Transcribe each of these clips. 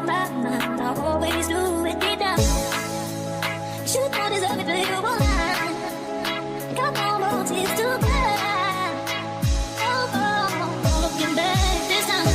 my mind. I always do it deep down. You should not deserve it, but you will not. Got no motives to cry. Oh, looking back this time.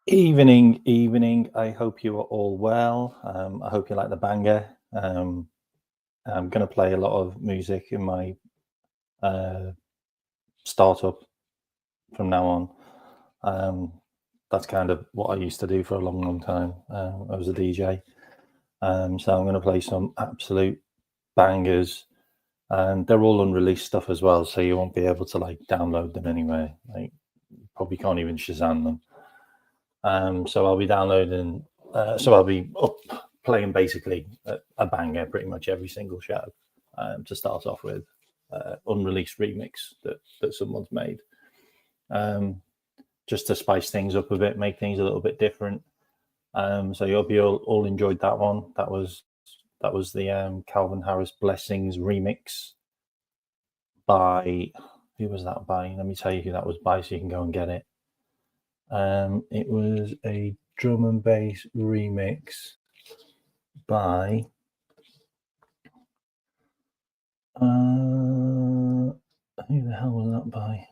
Evening. I hope you are all well. I hope you like the banger. I'm going to play a lot of music in my startup from now on. That's kind of what I used to do for a long time. I was a DJ. So I'm going to play some absolute bangers. And they're all unreleased stuff as well, so you won't be able to like download them anywhere. Like, you probably can't even Shazam them. So I'll be downloading, so I'll be playing basically a banger pretty much every single show to start off with, unreleased remix that someone's made, just to spice things up a bit, make things a little bit different. So I hope you all enjoyed that one. That was the Calvin Harris Blessings remix by, who was that by? Let me tell you who that was by so you can go and get it. It was a drum and bass remix by who the hell was that by?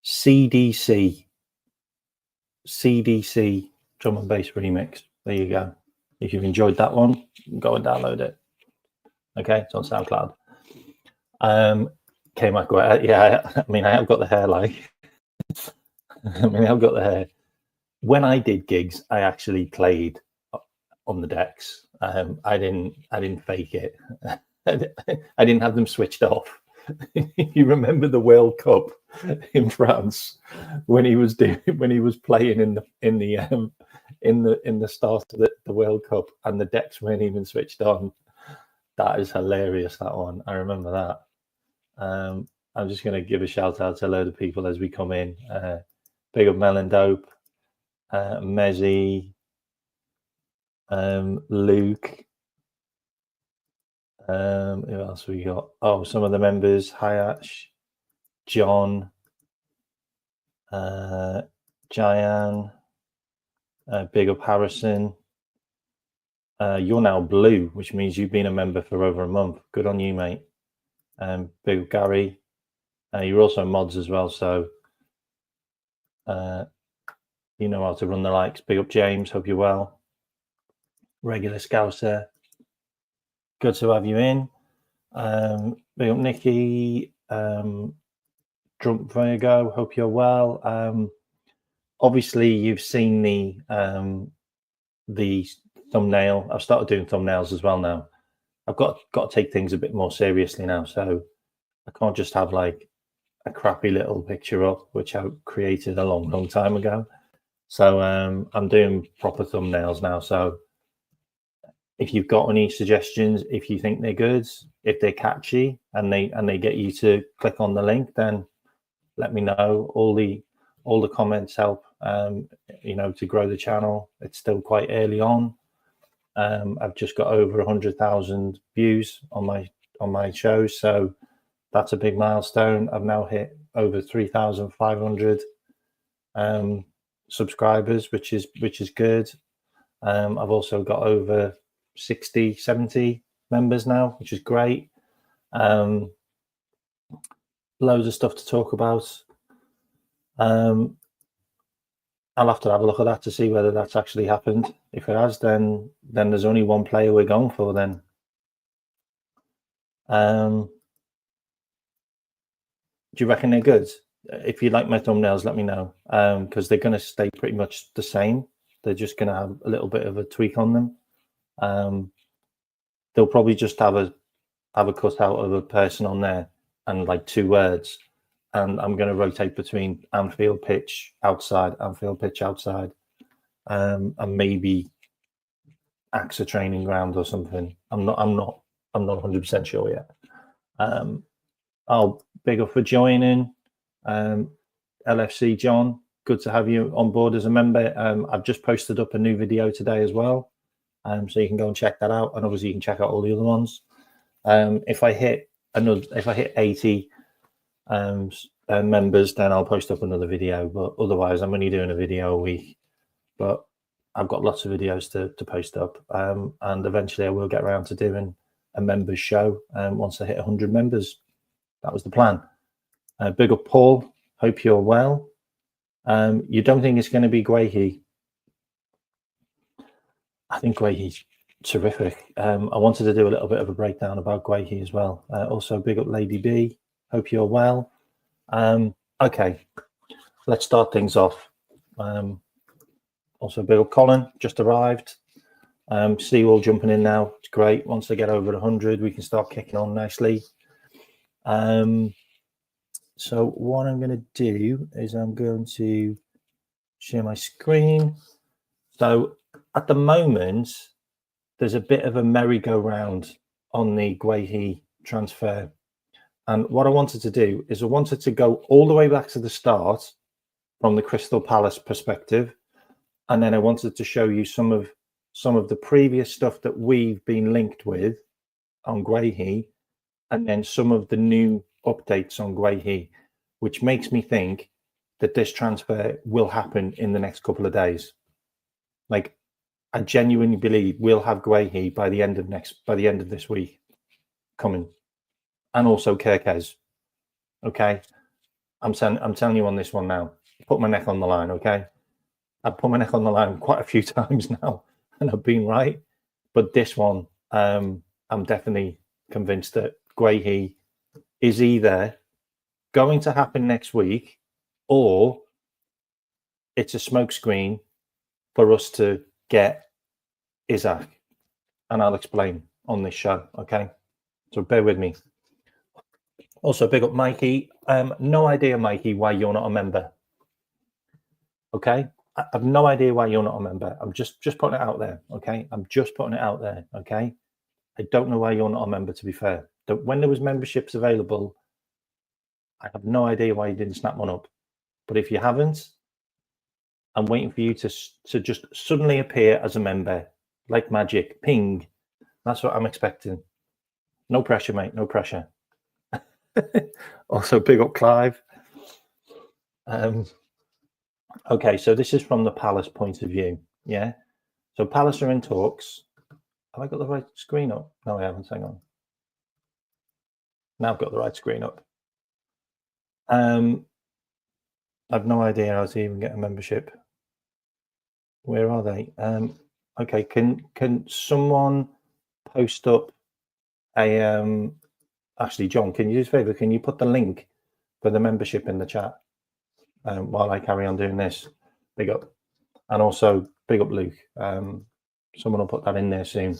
CDC drum and bass remix. There you go. If you've enjoyed that one, go and download it. Okay, it's on SoundCloud. K-Mac, yeah, I mean, I have got the hair like. I've got the hair. When I did gigs, I actually played on the decks. I didn't fake it. I didn't have them switched off. You remember the World Cup in France when he was playing in the start of the World Cup and the decks weren't even switched on. That is hilarious. That one, I remember that. I'm just going to give a shout out to a load of people as we come in. Big up Melon Dope, Mezzy, Luke. Who else we got? Oh, some of the members: Hayash, John, Jayan. Big up Harrison. You're now blue, which means you've been a member for over a month. Good on you, mate. Big up Gary. You're also mods as well, so you know how to run the likes. Big up James, hope you're well. Regular Scouser, good to have you in. Big up Nikki, Drunk Virgo, hope you're well. Obviously, you've seen the thumbnail. I've started doing thumbnails as well now. I've got to take things a bit more seriously now, so I can't just have like a crappy little picture up, which I created a long time ago. So I'm doing proper thumbnails now. So if you've got any suggestions, if you think they're good, if they're catchy and they get you to click on the link, then let me know. All the comments help, you know, to grow the channel. It's still quite early on. I've just got over 100,000 views on my shows, so that's a big milestone. I've now hit over 3,500 subscribers, which is good. I've also got over 70 members now, which is great. Loads of stuff to talk about. I'll have to have a look at that to see whether that's actually happened. If it has, then there's only one player we're going for then. Do you reckon they're good? If you like my thumbnails, let me know, because they're going to stay pretty much the same. They're just going to have a little bit of a tweak on them. They'll probably just have a cutout of a person on there and like 2 words. And I'm going to rotate between Anfield pitch outside, Anfield pitch outside, and maybe AXA training ground or something. I'm not 100% sure yet. I'll big up for joining. LFC John, good to have you on board as a member. I've just posted up a new video today as well, so you can go and check that out. And obviously you can check out all the other ones. If I hit 80 members, then I'll post up another video, but otherwise I'm only doing a video a week. But I've got lots of videos to post up, and eventually I will get around to doing a members show once I hit 100 members. That was the plan. Big up Paul, hope you're well. You don't think it's going to be Guehi? I think Guehi's terrific. I wanted to do a little bit of a breakdown about Guehi as well. Also big up Lady B, hope you're well. Okay, let's start things off. Also big up Colin, just arrived. See you all jumping in now. It's great. Once I get over 100, we can start kicking on nicely. So what I'm going to do is I'm going to share my screen. So at the moment, there's a bit of a merry-go-round on the Guehi transfer. And what I wanted to do is I wanted to go all the way back to the start from the Crystal Palace perspective. And then I wanted to show you some of the previous stuff that we've been linked with on Guehi, and then some of the new updates on Guehi, which makes me think that this transfer will happen in the next couple of days. Like, I genuinely believe we'll have Guehi by the end of this week coming, and also Kirkez. Okay, I'm telling you on this one now. Put my neck on the line. Okay, I've put my neck on the line quite a few times now, and I've been right. But this one, I'm definitely convinced that Guehi is either going to happen next week, or it's a smokescreen for us to get Isaac, and I'll explain on this show. Okay, so bear with me. Also, big up Mikey. No idea, Mikey, why you're not a member. Okay, I have no idea why you're not a member. I'm just putting it out there. Okay, I'm just putting it out there. Okay, I don't know why you're not a member. To be fair, when there was memberships available, I have no idea why you didn't snap one up. But if you haven't, I'm waiting for you to just suddenly appear as a member, like magic. Ping. That's what I'm expecting. No pressure, mate. No pressure. Also, big up Clive. Okay, so this is from the Palace point of view. Yeah. So Palace are in talks. Have I got the right screen up? No, I haven't. Hang on. Now I've got the right screen up. I've no idea how to even get a membership. Where are they? Okay, can someone post up a actually, John, can you do us a favor? Can you put the link for the membership in the chat while I carry on doing this? Big up. And also big up Luke. Someone will put that in there soon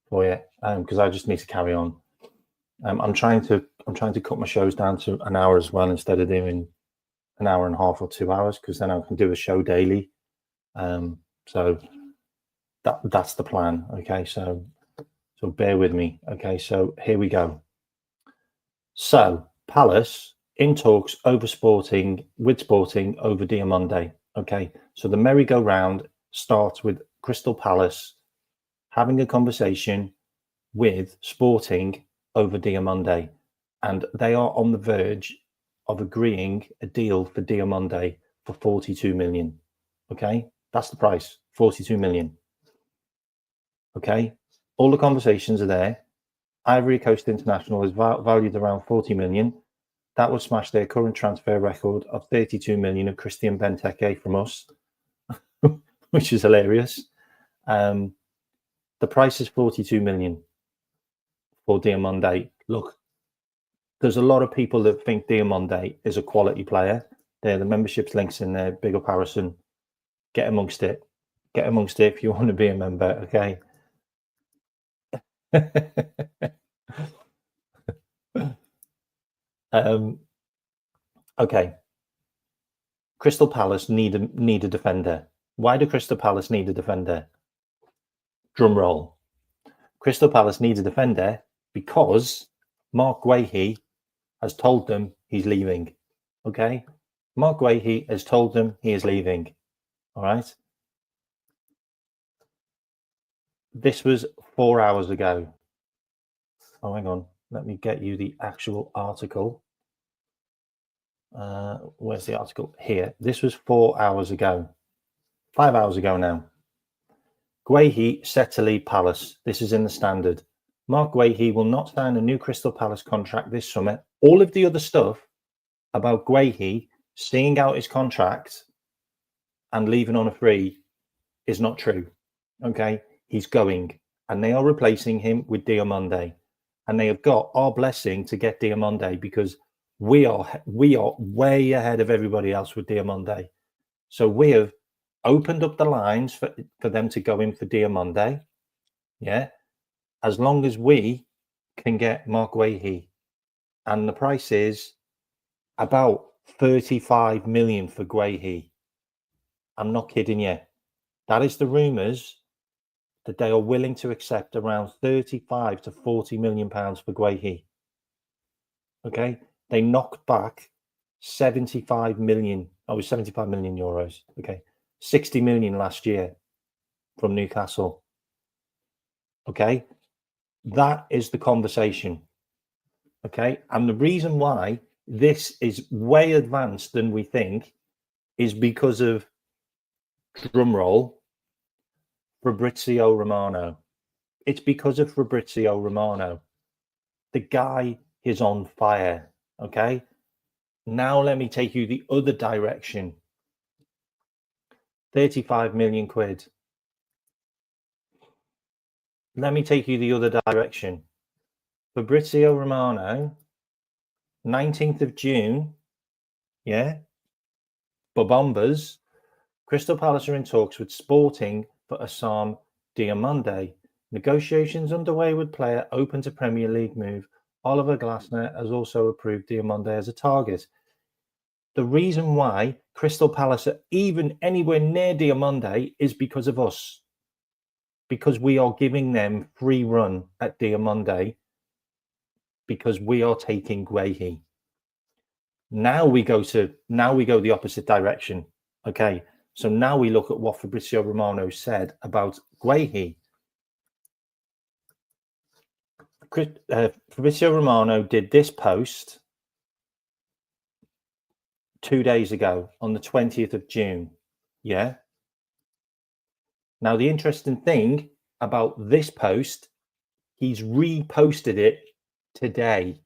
for you, because I just need to carry on. I'm trying to cut my shows down to an hour as well, instead of doing an hour and a half or 2 hours, because then I can do a show daily. So that's the plan. Okay, so bear with me. Okay, so here we go. So Palace in talks with Sporting over Diamonde. Okay, so the merry-go-round starts with Crystal Palace having a conversation with Sporting over Diamonde, and they are on the verge of agreeing a deal for Diamonde for 42 million. Okay, that's the price, 42 million. Okay, all the conversations are there. Ivory Coast International is valued around 40 million. That would smash their current transfer record of 32 million of Christian Benteke from us, which is hilarious. The price is 42 million for Diamonde. Look, there's a lot of people that think Diamonde is a quality player. There, the memberships links in there. Big up Harrison. Get amongst it. Get amongst it if you want to be a member. Okay. Okay. Crystal Palace need a defender. Why do Crystal Palace need a defender? Drum roll. Crystal Palace needs a defender because Mark Guehi has told them he's leaving. Okay? Mark Guehi has told them he is leaving. All right? This was 4 hours ago. Oh, hang on. Let me get you the actual article. Where's the article? Here. This was 4 hours ago. 5 hours ago now. Guehi set to leave Palace. This is in the Standard. Mark Guehi will not sign a new Crystal Palace contract this summer. All of the other stuff about Guehi seeing out his contract and leaving on a free is not true. Okay? He's going. And they are replacing him with Diamonde. And they have got our blessing to get Diamonde, because we are way ahead of everybody else with Diamonde. So we have opened up the lines for them to go in for Diamonde. Yeah. As long as we can get Mark Guehi. And the price is about 35 million for Guehi. I'm not kidding you. That is the rumours, that they are willing to accept around 35 to 40 million pounds for Guehi. Okay, they knocked back 75 million. Oh, it was 75 million euros. Okay, 60 million last year from Newcastle. Okay, that is the conversation. Okay, and the reason why this is way advanced than we think is because of, drumroll, Fabrizio Romano. It's because of Fabrizio Romano. The guy is on fire. Okay. Now let me take you the other direction. 35 million quid. Let me take you the other direction. Fabrizio Romano, 19th of June. Yeah. Bombers. Crystal Palace are in talks with Sporting for Assam Diamonde. Negotiations underway with player open to Premier League move. Oliver Glasner has also approved Diamonde as a target. The reason why Crystal Palace are even anywhere near Diamonde is because of us. Because we are giving them free run at Diamonde, because we are taking Guehi. Now we go the opposite direction. Okay. So now we look at what Fabrizio Romano said about Guehi. Fabrizio Romano did this post 2 days ago on the 20th of June. Yeah. Now, the interesting thing about this post, he's reposted it today.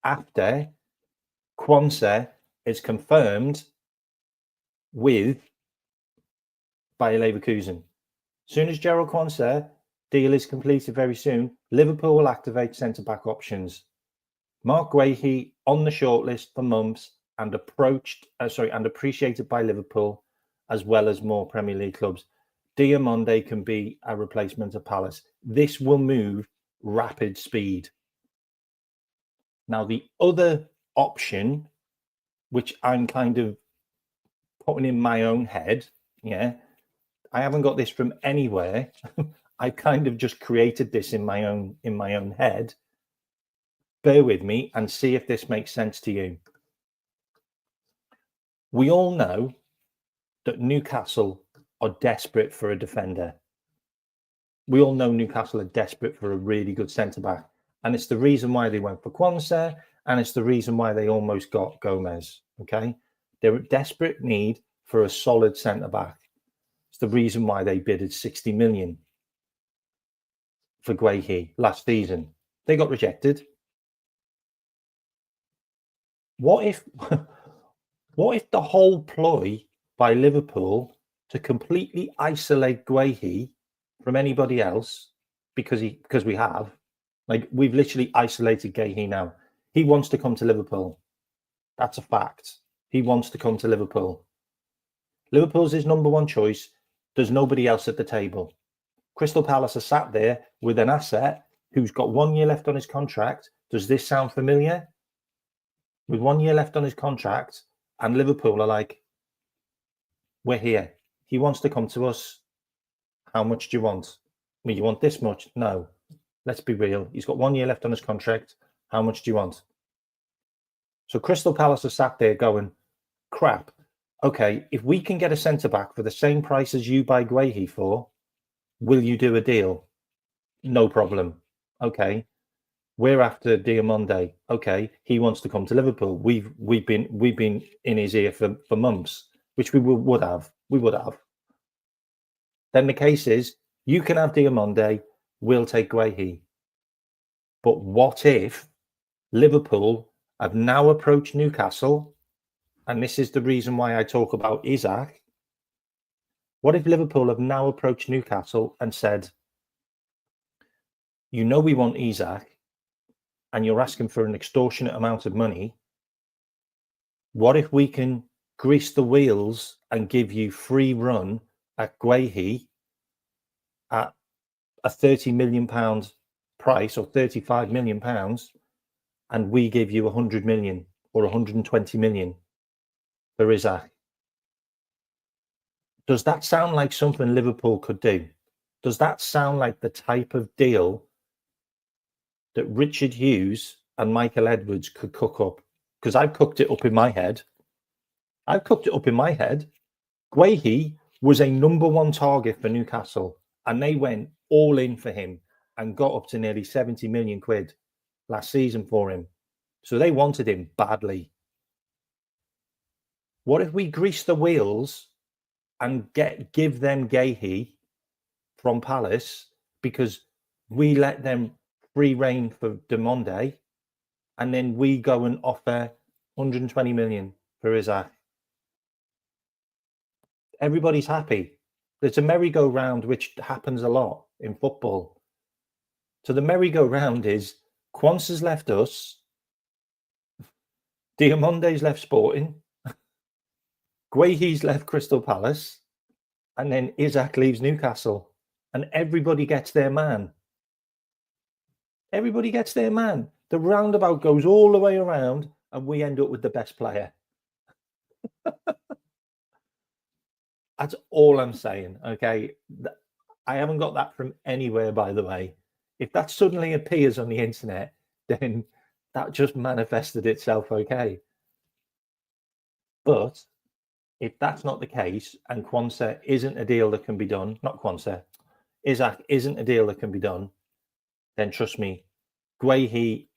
after Quansah is confirmed with Bayer Leverkusen. As soon as Gerald Quansah deal is completed very soon, Liverpool will activate centre-back options. Mark Guehi on the shortlist for months and appreciated by Liverpool as well as more Premier League clubs. Diamonde can be a replacement of Palace. This will move rapid speed. Now, the other option, which I'm kind of putting in my own head, I haven't got this from anywhere. I kind of just created this in my own head. Bear with me and see if this makes sense to you. We all know that Newcastle are desperate for a defender. We all know Newcastle are desperate for a really good centre-back. And it's the reason why they went for Quansah, and it's the reason why they almost got Gomez, okay? They're in desperate need for a solid centre-back. It's the reason why they bidded 60 million for Guehi last season. They got rejected. What if the whole ploy by Liverpool to completely isolate Guehi from anybody else, because we have, like, we've literally isolated Guehi now. He wants to come to Liverpool. That's a fact. He wants to come to Liverpool. Liverpool's his number one choice. There's nobody else at the table. Crystal Palace are sat there with an asset who's got 1 year left on his contract. Does this sound familiar? With 1 year left on his contract, and Liverpool are like, we're here. He wants to come to us. How much do you want? Well, you want this much? No. Let's be real. He's got 1 year left on his contract. How much do you want? So Crystal Palace are sat there going, crap. Okay, if we can get a centre-back for the same price as you buy Guehi for, will you do a deal? No problem. Okay. We're after Diamonde. Okay, he wants to come to Liverpool. We've been in his ear for months, which we would have. We would have. Then the case is, you can have Diamonde, we'll take Guehi. But what if Liverpool have now approached Newcastle, and this is the reason why I talk about Isaac. What if Liverpool have now approached Newcastle and said, you know we want Isaac, and you're asking for an extortionate amount of money. What if we can grease the wheels and give you free run at Guehi at a £30 million price, or £35 million, and we give you 100 million or 120 million for Isaac? Does that sound like something Liverpool could do? Does that sound like the type of deal that Richard Hughes and Michael Edwards could cook up? Because I've cooked it up in my head. Guehi was a number one target for Newcastle, and they went all in for him and got up to nearly 70 million quid last season for him. So they wanted him badly. What if we grease the wheels and give them Guehi from Palace, because we let them free reign for Diamonde, and then we go and offer 120 million for Isaac? Everybody's happy. There's a merry-go-round, which happens a lot in football. So the merry-go-round is Quansah's left us, Diamonde's left Sporting, Guehi's left Crystal Palace, and then Isaac leaves Newcastle, and everybody gets their man. Everybody gets their man. The roundabout goes all the way around, and we end up with the best player. That's all I'm saying, okay? I haven't got that from anywhere, by the way. If that suddenly appears on the internet, then that just manifested itself, okay? But if that's not the case, and Quansah isn't a deal that can be done, Isaac isn't a deal that can be done, then trust me, Guehi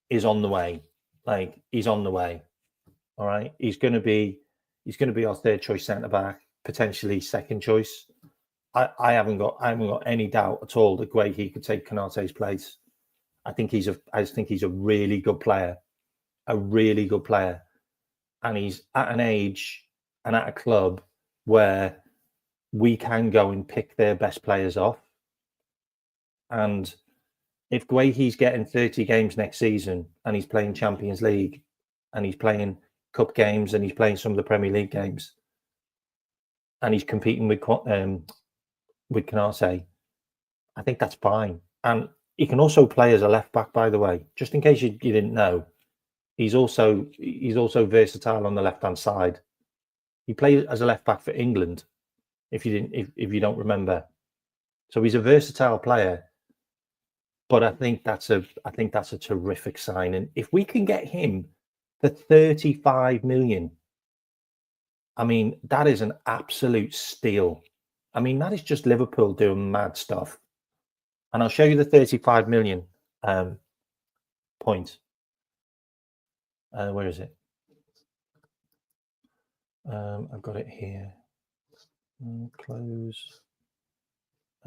is on the way. Like, he's on the way. All right. He's going to be our third choice centre back, potentially second choice. I haven't got any doubt at all that Guehi could take Konate's place. I think he's a really good player. a really good player, and he's at an age and at a club where we can go and pick their best players off. And if Guehi's getting 30 games next season and he's playing Champions League and he's playing cup games and he's playing some of the Premier League games and he's competing with Canate, I think that's fine. And he can also play as a left back, by the way, just in case you didn't know. He's also versatile on the left hand side. He played as a left back for England, if you don't remember. So he's a versatile player. But I think that's a terrific signing. If we can get him for 35 million, I mean, that is an absolute steal. I mean, that is just Liverpool doing mad stuff. And I'll show you the 35 million point. Where is it? I've got it here. Close.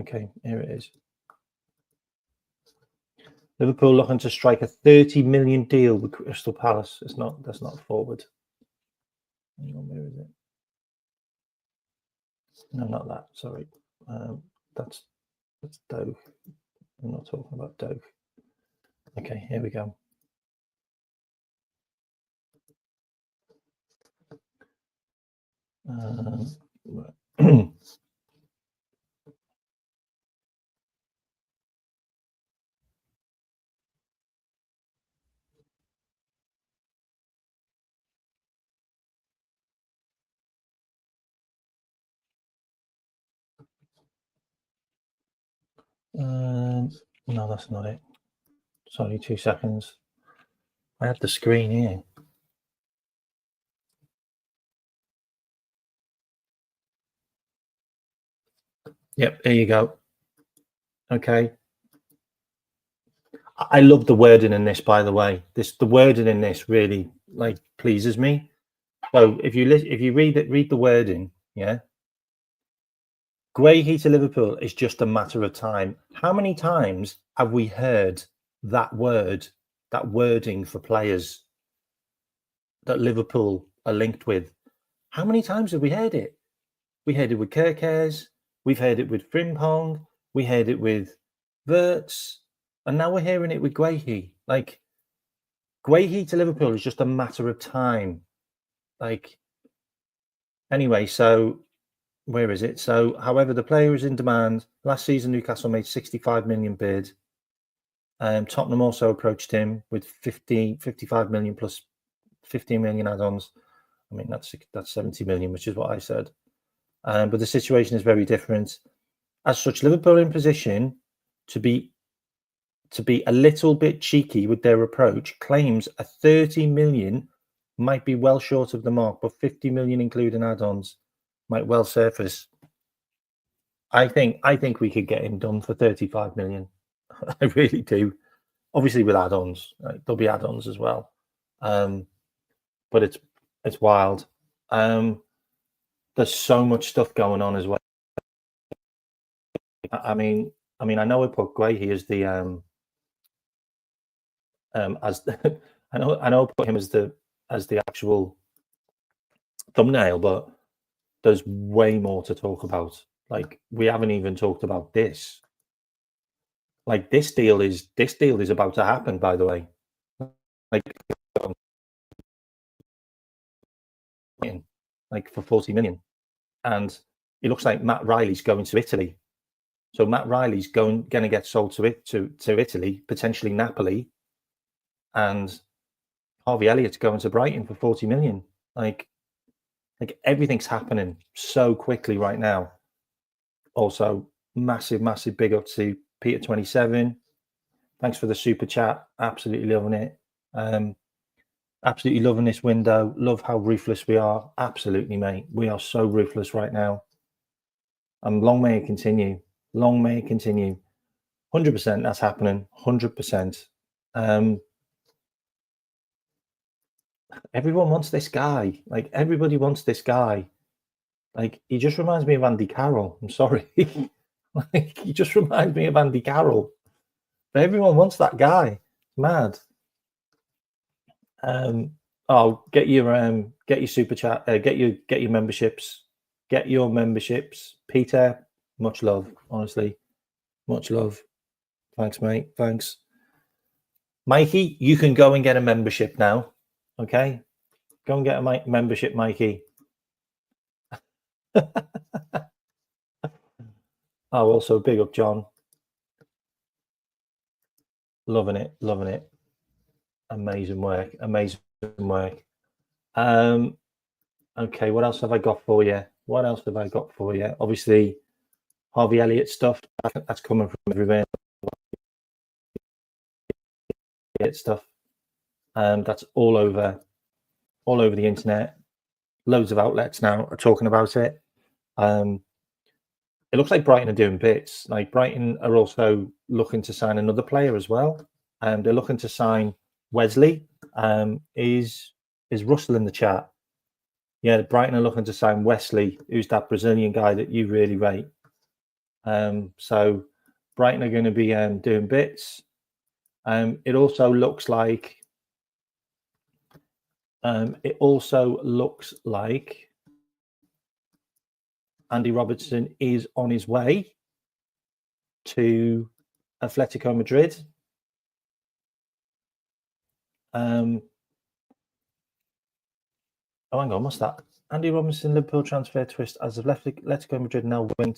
Okay, here it is. Liverpool looking to strike a 30 million deal with Crystal Palace. That's not forward. Hang on, where is it? No, not that. Sorry, that's Doug. I'm not talking about Doug. Okay, here we go. No, that's not it. Sorry, 2 seconds. I have the screen here. Yep, there you go. Okay. I love the wording in this, by the way. The wording in this really pleases me. So if you read the wording, yeah. Guehi to Liverpool is just a matter of time. How many times have we heard that wording for players that Liverpool are linked with? How many times have we heard it? We heard it with Kirkers, we've heard it with Frimpong, we heard it with Wirtz, and now we're hearing it with Guehi. Guehi to Liverpool is just a matter of time. Anyway, so where is it? So, however, the player is in demand. Last season, Newcastle made 65 million bid. Tottenham also approached him with 55 million plus 15 million add-ons. I mean, that's 70 million, which is what I said. But the situation is very different. As such, Liverpool are in position to be a little bit cheeky with their approach. Claims a 30 million might be well short of the mark, but 50 million including add-ons might well surface. I think we could get him done for 35 million. I really do. Obviously with add-ons, there'll be add-ons as well. But it's wild. There's so much stuff going on as well. I mean, I know I put Guehi as the I know I put him as the actual thumbnail, but there's way more to talk about. We haven't even talked about this. This deal is about to happen, by the way. For 40 million. And it looks like Matt Riley's going to Italy. So Matt Riley's going to get sold to Italy, potentially Napoli. And Harvey Elliott's going to Brighton for 40 million. Everything's happening so quickly right now. Also, massive big up to Peter27. Thanks for the super chat. Absolutely loving it. Absolutely loving this window. Love how ruthless we are. Absolutely, mate. We are so ruthless right now. And long may it continue. Long may it continue. 100% that's happening. 100%. Everyone wants this guy. Everybody wants this guy. He just reminds me of Andy Carroll. I'm sorry. He just reminds me of Andy Carroll. But everyone wants that guy. Mad. Oh, get your super chat, get your memberships, Peter. Much love, honestly, much love. Thanks, mate. Thanks, Mikey. You can go and get a membership now. Okay, go and get a membership, Mikey. Oh, also big up, John. Loving it. Amazing work. Okay, what else have I got for you? Obviously, Harvey Elliott stuff. That's coming from everywhere. Stuff. That's all over the internet. Loads of outlets now are talking about it. It looks like Brighton are doing bits. Like Brighton are also looking to sign another player as well. They're looking to sign Wesley. Is Russell in the chat? Yeah, Brighton are looking to sign Wesley, who's that Brazilian guy that you really rate. So Brighton are going to be doing bits. It also looks like Andy Robertson is on his way to Atletico Madrid. Oh, hang on, what's that? Andy Robertson Liverpool transfer twist as Atletico Madrid now willing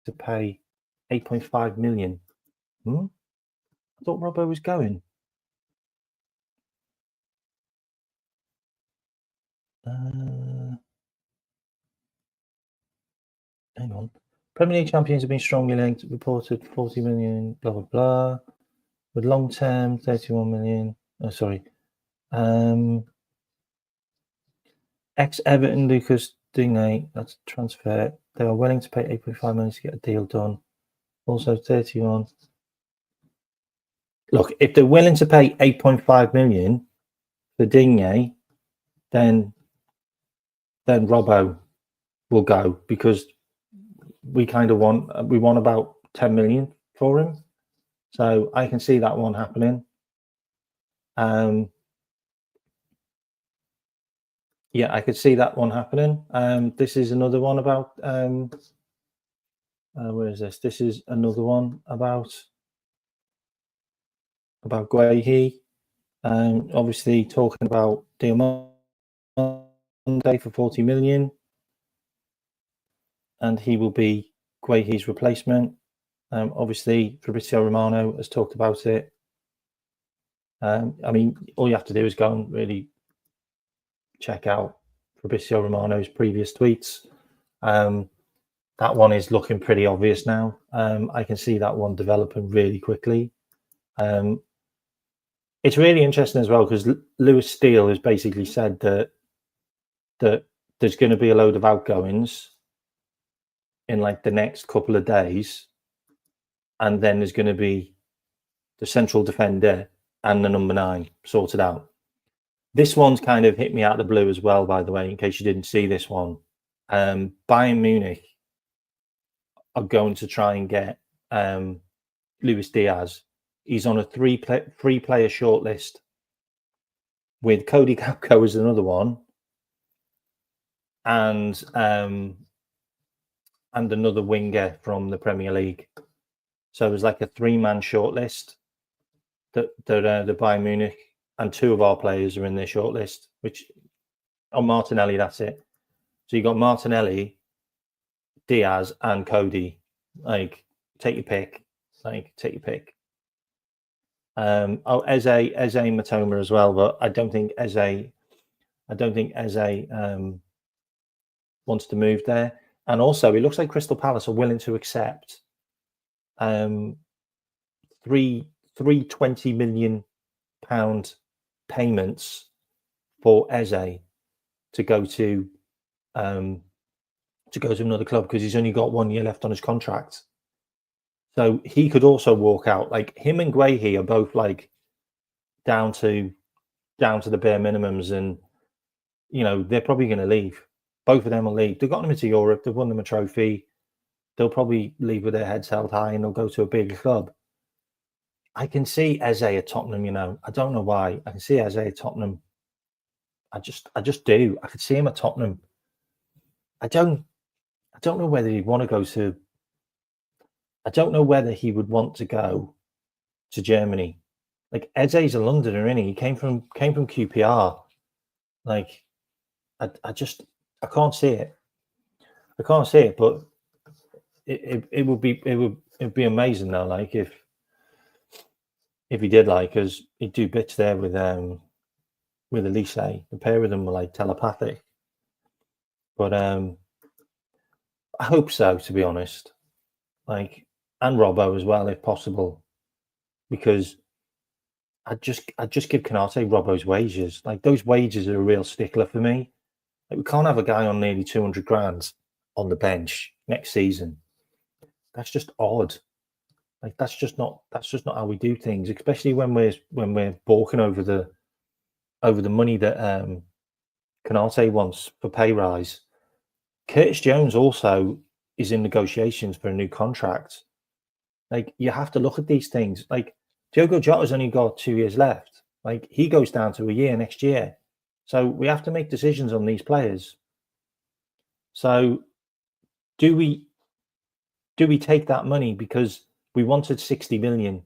to pay 8.5 million. I thought Robbo was going. Hang on. Premier League champions have been strongly linked. Reported 40 million. Blah blah blah. With long term 31 million. Oh, sorry. Ex Everton Lucas Digne. That's transfer. They are willing to pay 8.5 million to get a deal done. Also 31. Look, if they're willing to pay 8.5 million for Digne, then Robbo will go, because we want about 10 million for him. So I can see that one happening. Yeah, I could see that one happening. This is another one about where is this? This is another one about Guehi. Obviously talking about Diamante for 40 million, and he will be Guehi's replacement. Obviously Fabrizio Romano has talked about it. I mean, all you have to do is go and really check out Fabrizio Romano's previous tweets. That one is looking pretty obvious now. I can see that one developing really quickly. It's really interesting as well, because Lewis Steele has basically said that there's going to be a load of outgoings in like the next couple of days, and then there's going to be the central defender and the number 9 sorted out. This one's kind of hit me out of the blue as well, by the way, in case you didn't see this one. Bayern Munich are going to try and get Luis Diaz. He's on a three-player shortlist with Cody Gakpo as another one, and another winger from the Premier League. So it was like a 3-man shortlist that the Bayern Munich, and 2 of our players are in their shortlist, which on Martinelli, that's it. So you got Martinelli, Diaz, and Cody. Like, take your pick. Eze Matoma as well, but I don't think Eze wants to move there. And also, it looks like Crystal Palace are willing to accept three £20 million payments for Eze to go to another club, because he's only got 1 year left on his contract. So he could also walk out. Like, him and Guehi are both like down to the bare minimums, and they're probably going to leave. Both of them will leave. They've gotten them into Europe. They've won them a trophy. They'll probably leave with their heads held high, and they'll go to a bigger club. I can see Eze at Tottenham. You know, I don't know why. I can see Eze at Tottenham. I just do. I could see him at Tottenham. I don't know whether he'd want to go to. I don't know whether he would want to go to Germany. Like Eze's a Londoner, isn't he? He came from QPR. Like, I can't see it. I can't see it, but it would be amazing though. Like if he did, like, because he'd do bits there with Elise. The pair of them were like telepathic. But I hope so, to be honest. Like, and Robbo as well, if possible, because I'd just give Canate Robbo's wages. Like, those wages are a real stickler for me. Like, we can't have a guy on nearly 200 grand on the bench next season. That's just odd. Like, that's just not how we do things, especially when we're balking over the money that Canate wants for pay rise. Curtis Jones also is in negotiations for a new contract. Like, you have to look at these things. Like, Diogo Jota's only got 2 years left. Like, he goes down to a year next year. So we have to make decisions on these players. So do we take that money because we wanted 60 million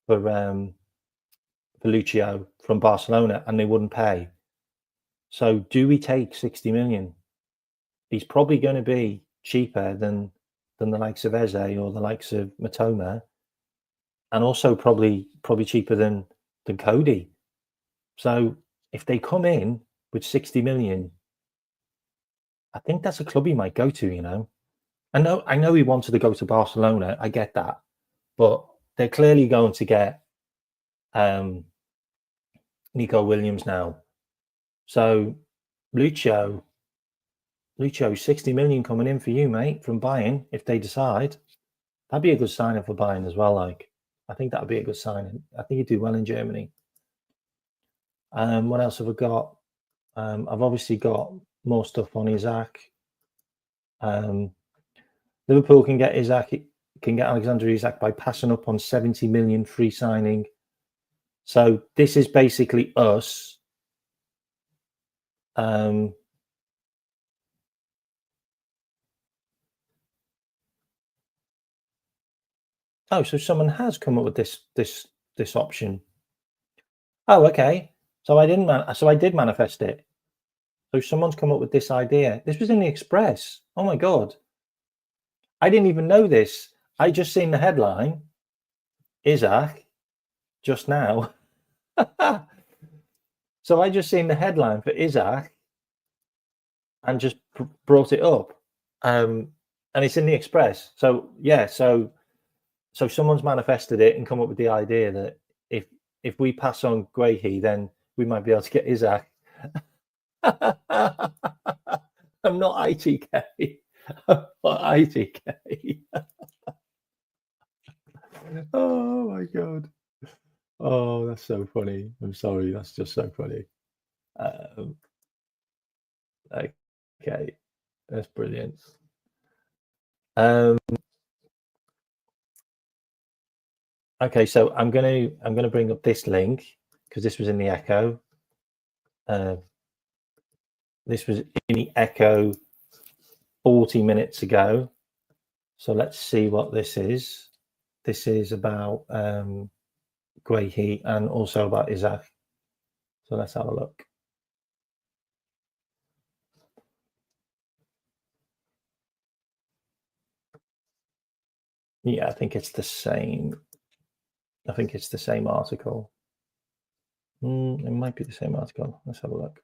for Lucio from Barcelona and they wouldn't pay? So do we take 60 million? He's probably going to be cheaper than the likes of Eze or the likes of Matoma, and also probably cheaper than Cody. So if they come in with 60 million, I think that's a club he might go to. You know, I know he wanted to go to Barcelona. I get that, but they're clearly going to get Nico Williams now. So Lucio, 60 million coming in for you, mate, from Bayern. If they decide, that'd be a good signing for Bayern as well. Like, I think that'd be a good signing. I think he'd do well in Germany. What else have I got? I've obviously got more stuff on Isaac. Liverpool can get Alexander Isak by passing up on 70 million free signing. So this is basically us. So someone has come up with this option. Oh, okay. So I did manifest it. So someone's come up with this idea. This was in the Express. Oh my God. I didn't even know this. I just seen the headline, Isaac, just now. So I just seen the headline for Isaac and just brought it up. And it's in the Express. So yeah, so someone's manifested it and come up with the idea that if we pass on Guehi, then we might be able to get Isaac. I'm not ITK. I'm not ITK. Oh my God. Oh, that's so funny. I'm sorry. That's just so funny. Okay. That's brilliant. Okay, so I'm gonna bring up this link because this was in the Echo. This was in the Echo 40 minutes ago. So let's see what this is. This is about Guehi and also about Isaac. So let's have a look. Yeah, I think it's the same. I think it's the same article. It might be the same article. Let's have a look.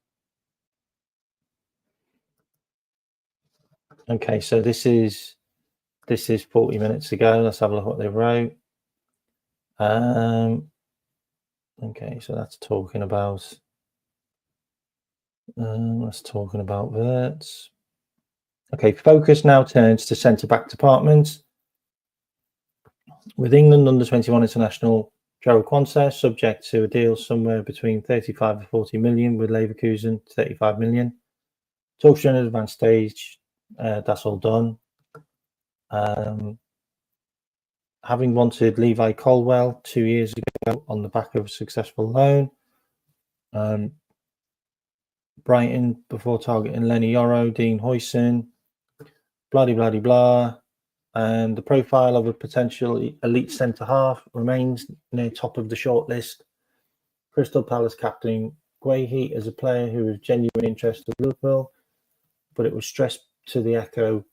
Okay, so this is 40 minutes ago. Let's have a look what they wrote. Okay, so that's talking about Wirtz. Okay, focus now turns to centre-back department. With England under-21 international Jarrell Quansah subject to a deal somewhere between 35 and 40 million with Leverkusen, 35 million. Talks are in an advanced stage. That's all done. having wanted Levi Colwell 2 years ago on the back of a successful loan. Brighton before targeting Lenny Yoro, Dean Hoyson, blah. And the profile of a potential elite centre-half remains near top of the shortlist. Crystal Palace captain Guehi is a player who has genuine interest of Liverpool, but it was stressed to the Echo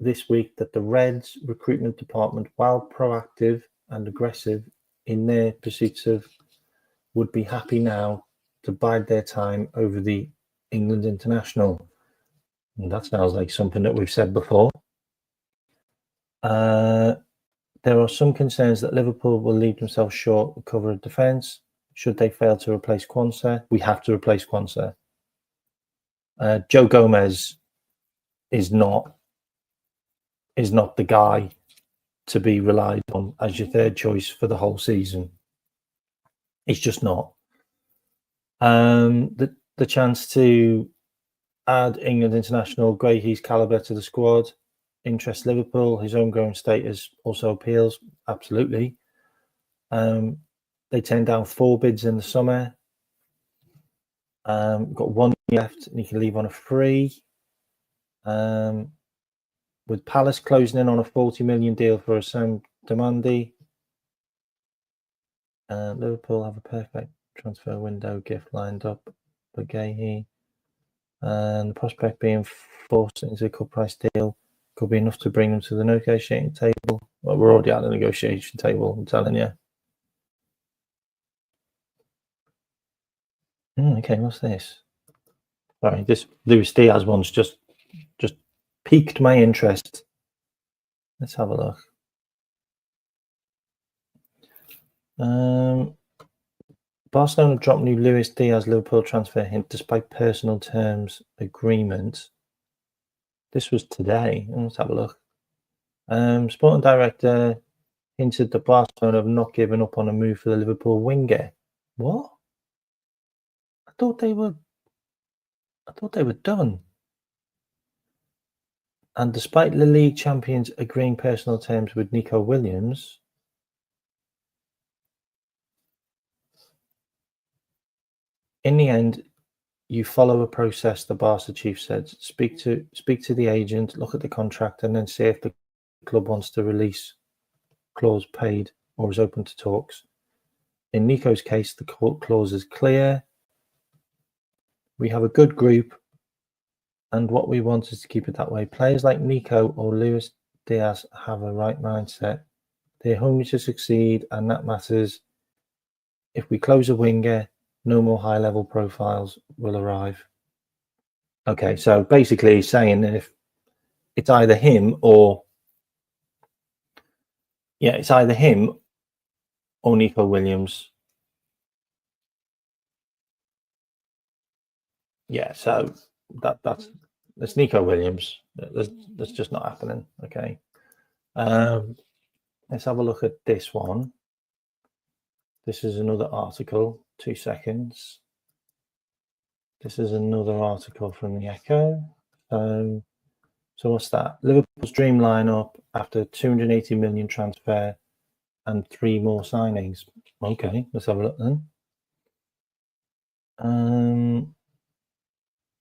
this week that the Reds recruitment department, while proactive and aggressive in their pursuits of, would be happy now to bide their time over the England international. And that sounds like something that we've said before. There are some concerns that Liverpool will leave themselves short of cover of defence should they fail to replace Quansah. We have to replace Quansah. Joe Gomez is not the guy to be relied on as your third choice for the whole season. It's just not. The chance to add England international Guehi's calibre to the squad interests Liverpool. His homegrown status also appeals. Absolutely. They turned down 4 bids in the summer. Got 1 left, and you can leave on a free. With Palace closing in on a 40 million deal for Sam Demandi, Liverpool have a perfect transfer window gift lined up for Guehi, and the prospect being forced into a cut price deal could be enough to bring them to the negotiating table. Well, we're already at the negotiation table, I'm telling you. Okay, what's this? Sorry, this Luis Diaz one's just piqued my interest. Let's have a look. Barcelona dropped new Luis Diaz Liverpool transfer hint despite personal terms agreement. This was today. Let's have a look. Sporting director hinted that Barcelona have not given up on a move for the Liverpool winger. What? I thought they were done. And despite the league champions agreeing personal terms with Nico Williams, in the end, you follow a process, the Barca chief said. Speak to the agent, look at the contract, and then see if the club wants to release clause paid or is open to talks. In Nico's case, the clause is clear. We have a good group, and what we want is to keep it that way. Players like Nico or Luis Diaz have a right mindset. They're hungry to succeed, and that matters. If we close a winger, no more high-level profiles will arrive. Okay, so basically he's saying that if it's either him or Nico Williams. Yeah, so that's Nico Williams. That's just not happening. Okay. Let's have a look at this one. This is another article. 2 seconds. This is another article from the Echo. So what's that? Liverpool's dream lineup after 280 million transfer and 3 more signings. Okay, let's have a look then.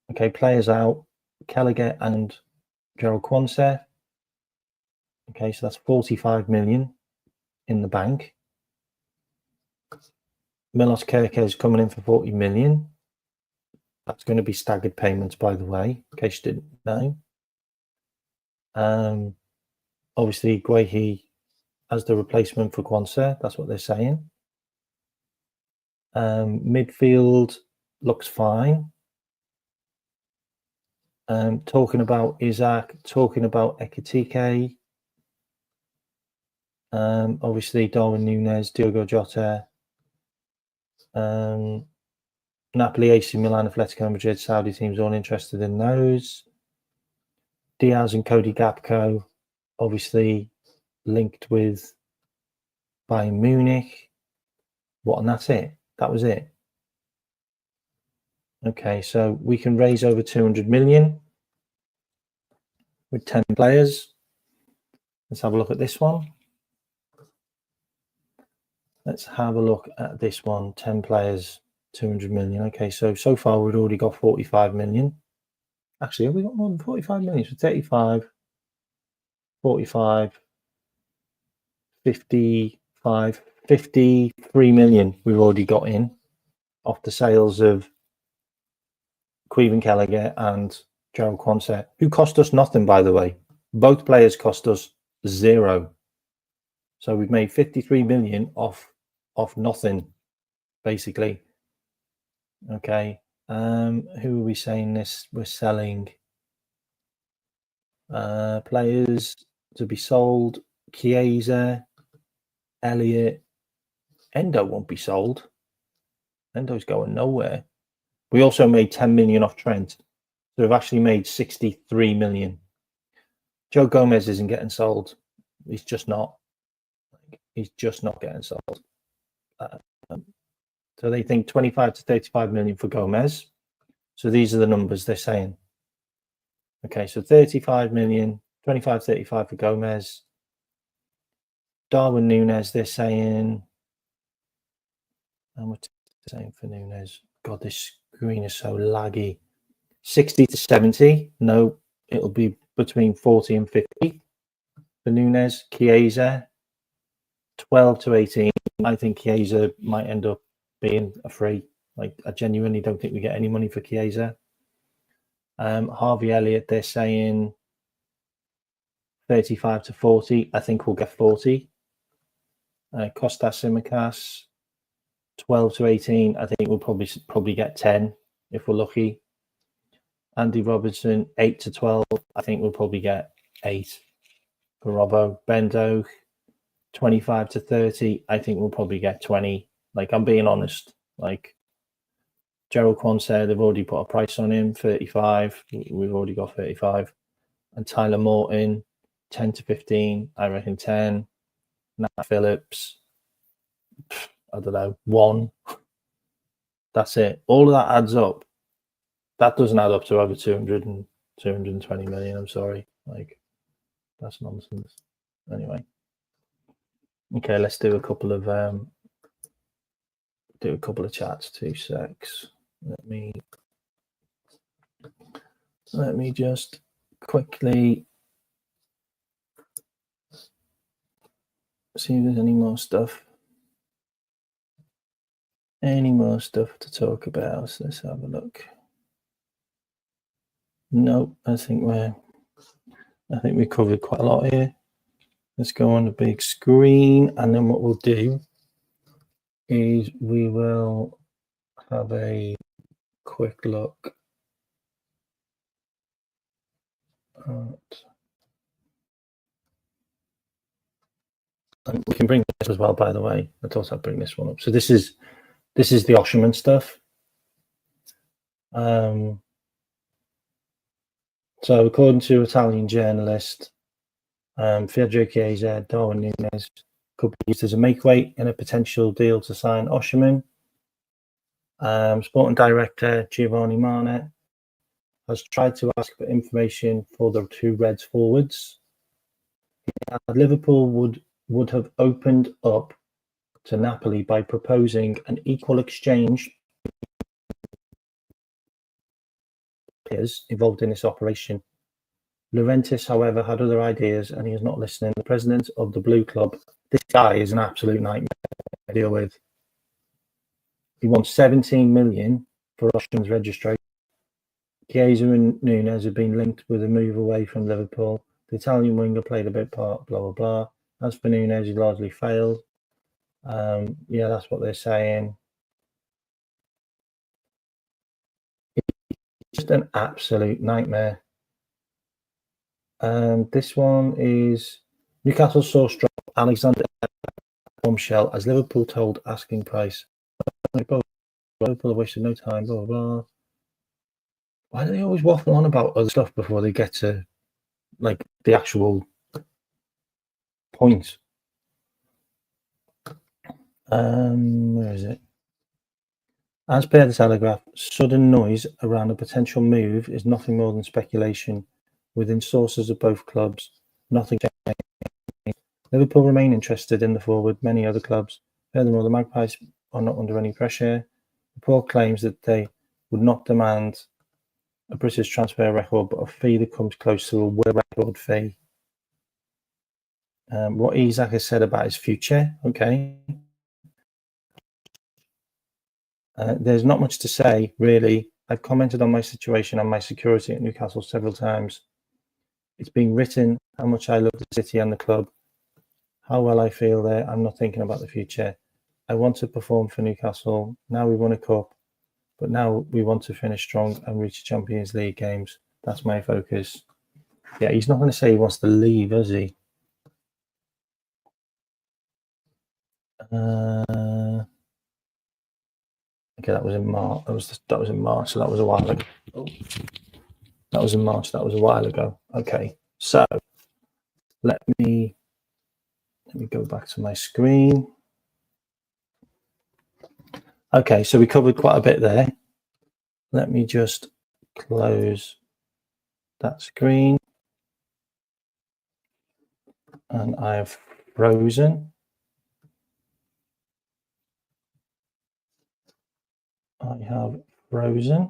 Okay, players out. Kelleher and Gerald Quansah. Okay, so that's 45 million in the bank. Milos Kerkez is coming in for 40 million. That's going to be staggered payments, by the way, in case you didn't know. Obviously, Guehi as the replacement for Quansah. That's what they're saying. Midfield looks fine. Talking about Isaac, talking about Ekitike. Obviously, Darwin Núñez, Diogo Jota. Napoli, AC Milan, Atletico Madrid, Saudi teams all interested in those. Diaz and Cody Gakpo, obviously linked with Bayern Munich. And that's it. That was it. Okay, so we can raise over 200 million with 10 players. Let's have a look at this one. Let's have a look at this one. 10 players, 200 million. Okay, so far we've already got 45 million. Actually, have we got more than 45 million? So 35, 45, 55, 53 million we've already got in off the sales of Caoimhin Kelleher and Gerald Quansah, who cost us nothing, by the way. Both players cost us 0. So we've made 53 million off nothing, basically. Okay. Who are we saying this? We're selling players to be sold. Chiesa, Elliott, Endo won't be sold. Endo's going nowhere. We also made 10 million off Trent. So we've actually made 63 million. Joe Gomez isn't getting sold. He's just not. He's just not getting sold. So they think 25 to 35 million for Gomez. So these are the numbers they're saying. Okay, so 35 million, 25, 35 for Gomez. Darwin Núñez, they're saying, how much are they saying for Núñez? God, this screen is so laggy. 60 to 70. No, it'll be between 40 and 50 for Núñez. Chiesa, 12 to 18. I think Chiesa might end up being a free. Like, I genuinely don't think we get any money for Chiesa. Harvey Elliott, they're saying 35 to 40. I think we'll get 40. Kostas Tsimikas, 12 to 18. I think we'll probably get 10 if we're lucky. Andy Robertson, 8 to 12. I think we'll probably get 8 for Robbo. Ben Doak, 25 to 30. I think we'll probably get 20. Like, I'm being honest. Like, Gerald Quansah, they've already put a price on him, 35. We've already got 35. And Tyler Morton, 10 to 15. I reckon 10. Nat Phillips, I don't know, 1. That's it. All of that adds up. That doesn't add up to over 220 million. I'm sorry. Like, that's nonsense. Anyway. Okay, let's do a couple of chats. 2 secs. Let me just quickly see if there's any more stuff. Any more stuff to talk about? So let's have a look. No, I think we covered quite a lot here. Let's go on the big screen, and then what we'll do is we will have a quick look at, and we can bring this as well, by the way. I thought I'd bring this one up. So this is the Osherman stuff. So according to Italian journalist, Federico Chiesa, Darwin Núñez could be used as a make-weight in a potential deal to sign Osherman. Sporting director Giovanni Marnet has tried to ask for information for the 2 Reds forwards. Liverpool would have opened up to Napoli by proposing an equal exchange players involved in this operation. Laurentis, however, had other ideas and he is not listening. The president of the Blue Club, this guy is an absolute nightmare to deal with. He wants 17 million for Osherman's registration. Chiesa and Núñez have been linked with a move away from Liverpool. The Italian winger played a big part, blah, blah, blah. As for Núñez, he largely failed. Yeah, that's what they're saying. It's just an absolute nightmare. This one is Newcastle source drop Alexander bombshell as Liverpool told asking price. Liverpool have wasted no time, blah, blah, blah. Why do they always waffle on about other stuff before they get to, like, the actual point? Where is it? As per the Telegraph, sudden noise around a potential move is nothing more than speculation. Within sources of both clubs, nothing changed. Liverpool remain interested in the forward. Many other clubs Furthermore, the Magpies are not under any pressure. The report claims that they would not demand a British transfer record, but a fee that comes close to a world record fee. What Isak has said about his future, okay. There's not much to say, really. I've commented on my situation and my security at Newcastle several times. It's been written how much I love the city and the club, how well I feel there. I'm not thinking about the future. I want to perform for Newcastle. Now we won a cup, but now we want to finish strong and reach Champions League games. That's my focus. Yeah, he's not going to say he wants to leave, is he? Okay, that was in March. That was in March, so that was a while ago. Oh. That was in March. That was a while ago. Okay, so let me go back to my screen. Okay, so we covered quite a bit there. Let me just close that screen, and I have frozen. I have frozen.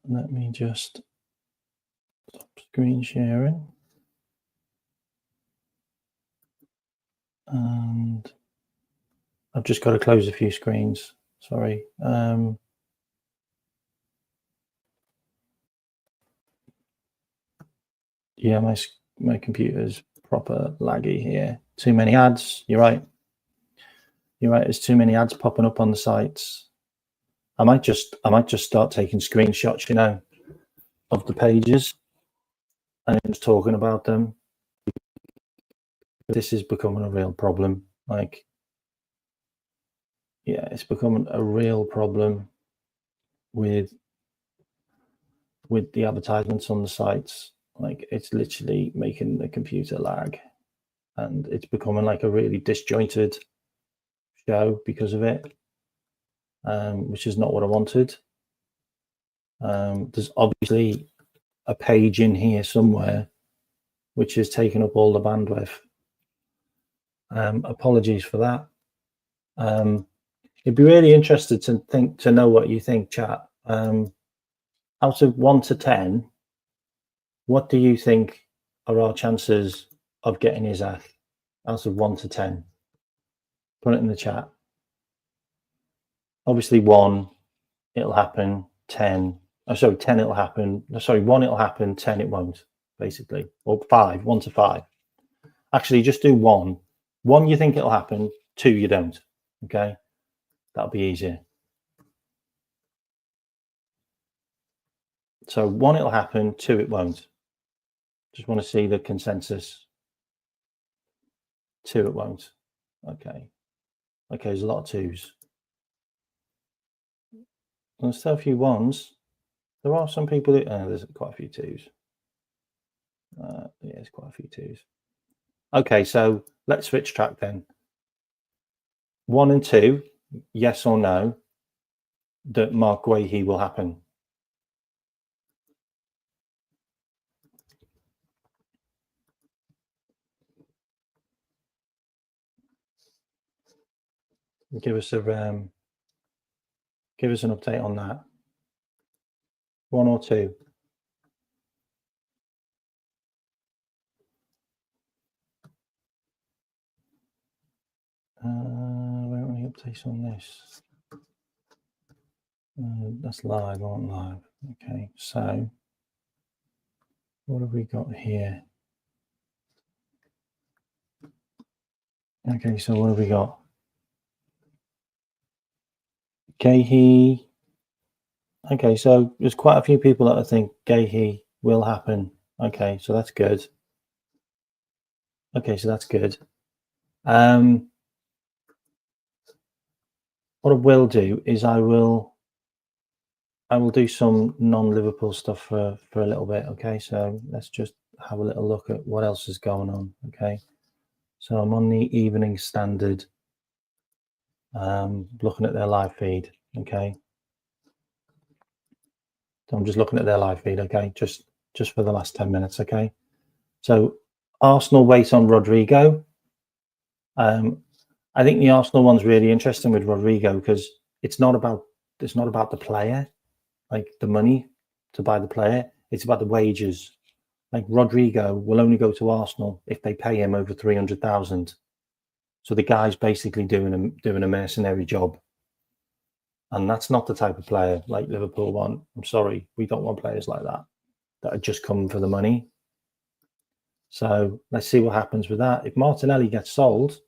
Let me just stop screen sharing. And I've just got to close a few screens. Sorry. Yeah, my computer's proper laggy here. Too many ads. You're right. You're right. There's too many ads popping up on the sites. I might just start taking screenshots, you know, of the pages and just talking about them. This is becoming a real problem. Like, yeah, it's becoming a real problem with the advertisements on the sites. Like, it's literally making the computer lag, and it's becoming like a really disjointed show because of it, which is not what I wanted. There's obviously a page in here somewhere which is taking up all the bandwidth. Apologies for that. It'd be really interested to know what you think, chat. Out of 1 to 10, what do you think are our chances of getting Isak? Out of 1 to 10, put it in the chat. Obviously, 1, it'll happen. 10, 10, it'll happen. 1, it'll happen. 10, it won't. Basically, or 5, 1 to 5. Actually, just do 1. 1, you think it'll happen. 2, you don't. Okay, that'll be easier. So 1, it'll happen. 2, it won't. Just want to see the consensus. 2, it won't. Okay. Okay, there's a lot of 2s. There's still a few 1s. There are some people that there's quite a few 2s. Yeah, there's quite a few 2s. Okay, so let's switch track then. 1 and 2, yes or no, that Mark Guehi will happen. Give us an update on that. 1 or 2. Where are any updates on this? That's live, aren't live. Okay, so what have we got here? Okay, so what have we got? Guehi. Okay, so there's quite a few people that I think Guehi will happen. Okay, so that's good. Okay, so that's good. What I will do is I will do some non-Liverpool stuff for a little bit. Okay, so let's just have a little look at what else is going on. Okay, so I'm on the Evening Standard, looking at their live feed. Okay, so I'm just looking at their live feed. Okay, just just for the last 10 minutes, okay? So Arsenal wait on Rodrigo. I think the Arsenal one's really interesting with Rodrigo because it's not about the player, like the money to buy the player. It's about the wages. Like Rodrigo will only go to Arsenal if they pay him over 300,000. So the guy's basically doing a mercenary job, and that's not the type of player like Liverpool want. I'm sorry, we don't want players like that are just coming for the money. So let's see what happens with that. If Martinelli gets sold,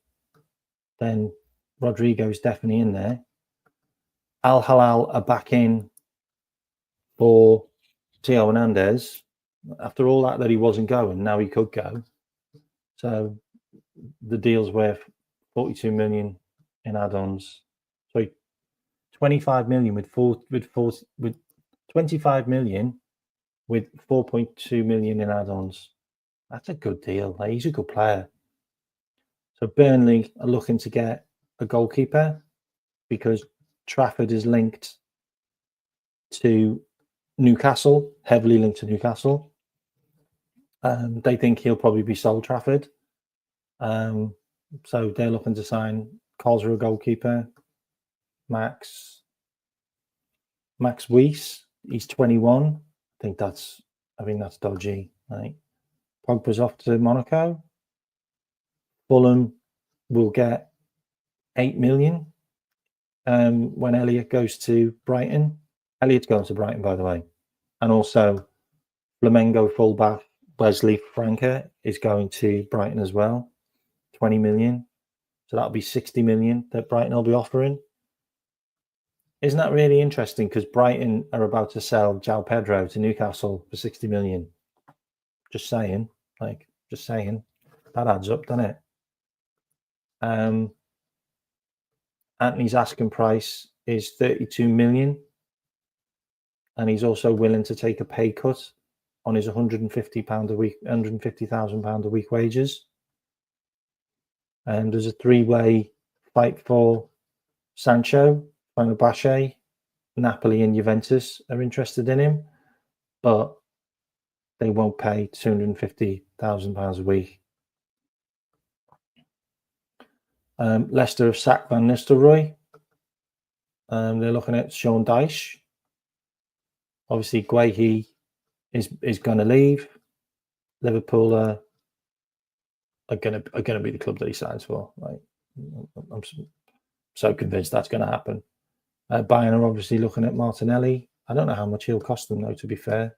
then Rodrigo's definitely in there. Al Hilal are back in for Theo Hernandez. After all that he wasn't going, now he could go. So the deal's worth 42 million in add-ons. Sorry, 25 million with 25 million with 4.2 million in add-ons. That's a good deal. Like, he's a good player. So Burnley are looking to get a goalkeeper because Trafford is linked to Newcastle, heavily linked to Newcastle. They think he'll probably be sold Trafford. So they're looking to sign Colzer, a goalkeeper. Max Weiss, he's 21. I think that's dodgy. Right? Pogba's off to Monaco. Fulham will get 8 million when Elliott goes to Brighton. Elliott's going to Brighton, by the way. And also Flamengo fullback Wesley Franca is going to Brighton as well. 20 million. So that'll be 60 million that Brighton will be offering. Isn't that really interesting? Because Brighton are about to sell João Pedro to Newcastle for 60 million. Just saying. That adds up, doesn't it? Anthony's asking price is 32 million. And he's also willing to take a pay cut on his £150,000 a week wages. And there's a three-way fight for Sancho, Fenerbahce, Napoli and Juventus are interested in him, but they won't pay £250,000 a week. Leicester have sacked Van Nistelrooy. They're looking at Sean Dyche. Obviously, Guehi is going to leave. Liverpool are going to be the club that he signs for. Right? I'm so convinced that's going to happen. Bayern are obviously looking at Martinelli. I don't know how much he'll cost them, though, to be fair.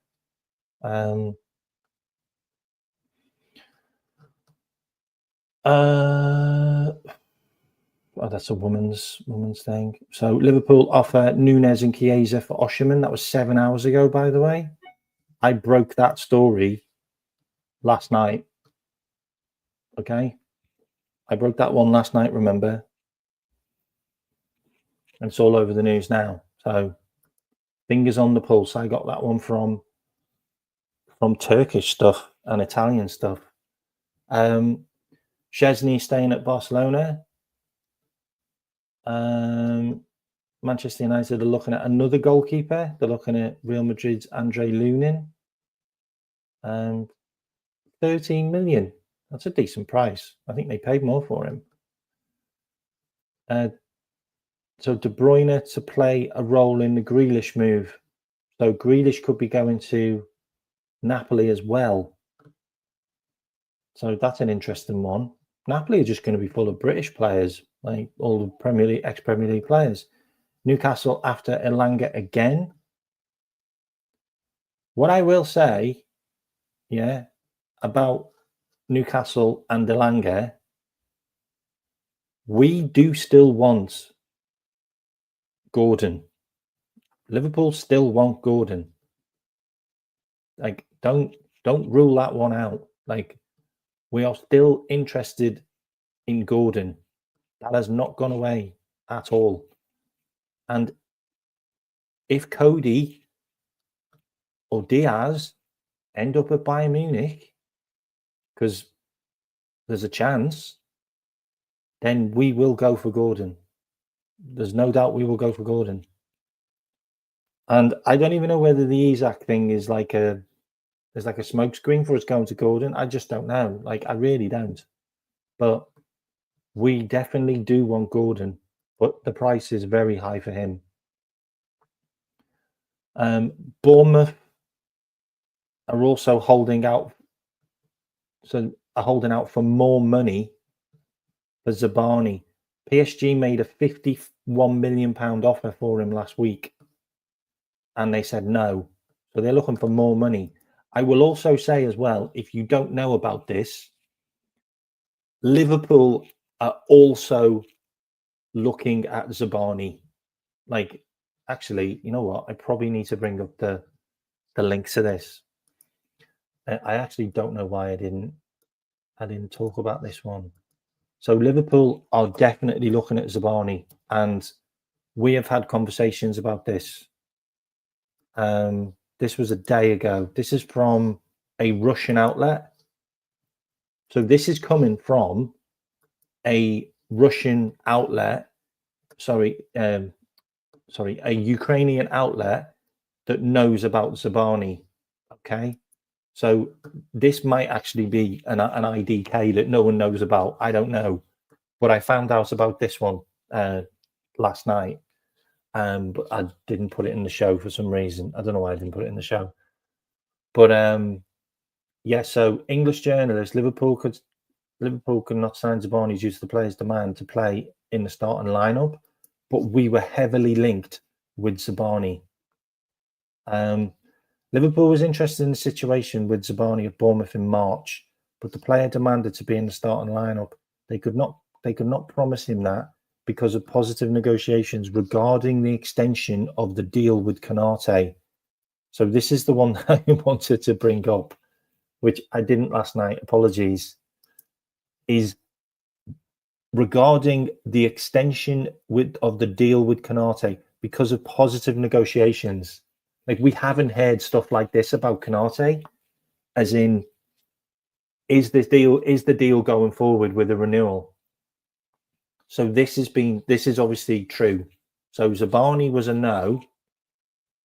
That's a woman's thing. So Liverpool offer Nunez and Chiesa for Osimhen. That was 7 hours ago, by the way. I broke that story last night. Okay? I broke that one last night, remember? And it's all over the news now. So fingers on the pulse. I got that one from Turkish stuff and Italian stuff. Szczesny staying at Barcelona. Manchester United are looking at another goalkeeper. They're looking at Real Madrid's Andre Lunin. 13 million. That's a decent price. I think they paid more for him. So De Bruyne to play a role in the Grealish move. So Grealish could be going to Napoli as well. So that's an interesting one. Napoli are just going to be full of British players, like all the ex-Premier League players. Newcastle after Elanga again. What I will say, about Newcastle and Elanga, we do still want Gordon. Liverpool still want Gordon. Like, don't rule that one out. Like, we are still interested in Gordon. That has not gone away at all. And if Cody or Diaz end up at Bayern Munich, because there's a chance, then we will go for Gordon. There's no doubt we will go for Gordon. And I don't even know whether the Isak thing is like a there's like a smokescreen for us going to Gordon. I just don't know. Like, I really don't. But we definitely do want Gordon, but the price is very high for him. Bournemouth are also holding out. So are holding out for more money for Zabani. PSG made a £51 million offer for him last week, and they said no. So they're looking for more money. I will also say as well, if you don't know about this, Liverpool are also looking at Zabani. Like, actually, you know what? I probably need to bring up the links to this. I actually don't know why I didn't talk about this one. So Liverpool are definitely looking at Zabani, and we have had conversations about this. This was a day ago. This is from a Russian outlet. So this is coming from a Russian outlet. Sorry, a Ukrainian outlet that knows about Zabani. Okay, so this might actually be an IDK that no one knows about. I don't know, but I found out about this one last night. But I didn't put it in the show for some reason. I don't know why I didn't put it in the show. But yeah, so English journalist, Liverpool could not sign Zabani due to the player's demand to play in the starting lineup, but we were heavily linked with Zabani. Liverpool was interested in the situation with Zabani at Bournemouth in March, but the player demanded to be in the starting lineup. They could not promise him that because of positive negotiations regarding the extension of the deal with Konate. So this is the one that I wanted to bring up, which I didn't last night. Apologies. Is regarding the extension of the deal with Konate because of positive negotiations. Like, we haven't heard stuff like this about Konate, as in, is the deal going forward with a renewal? So this is obviously true. So Zabani was a no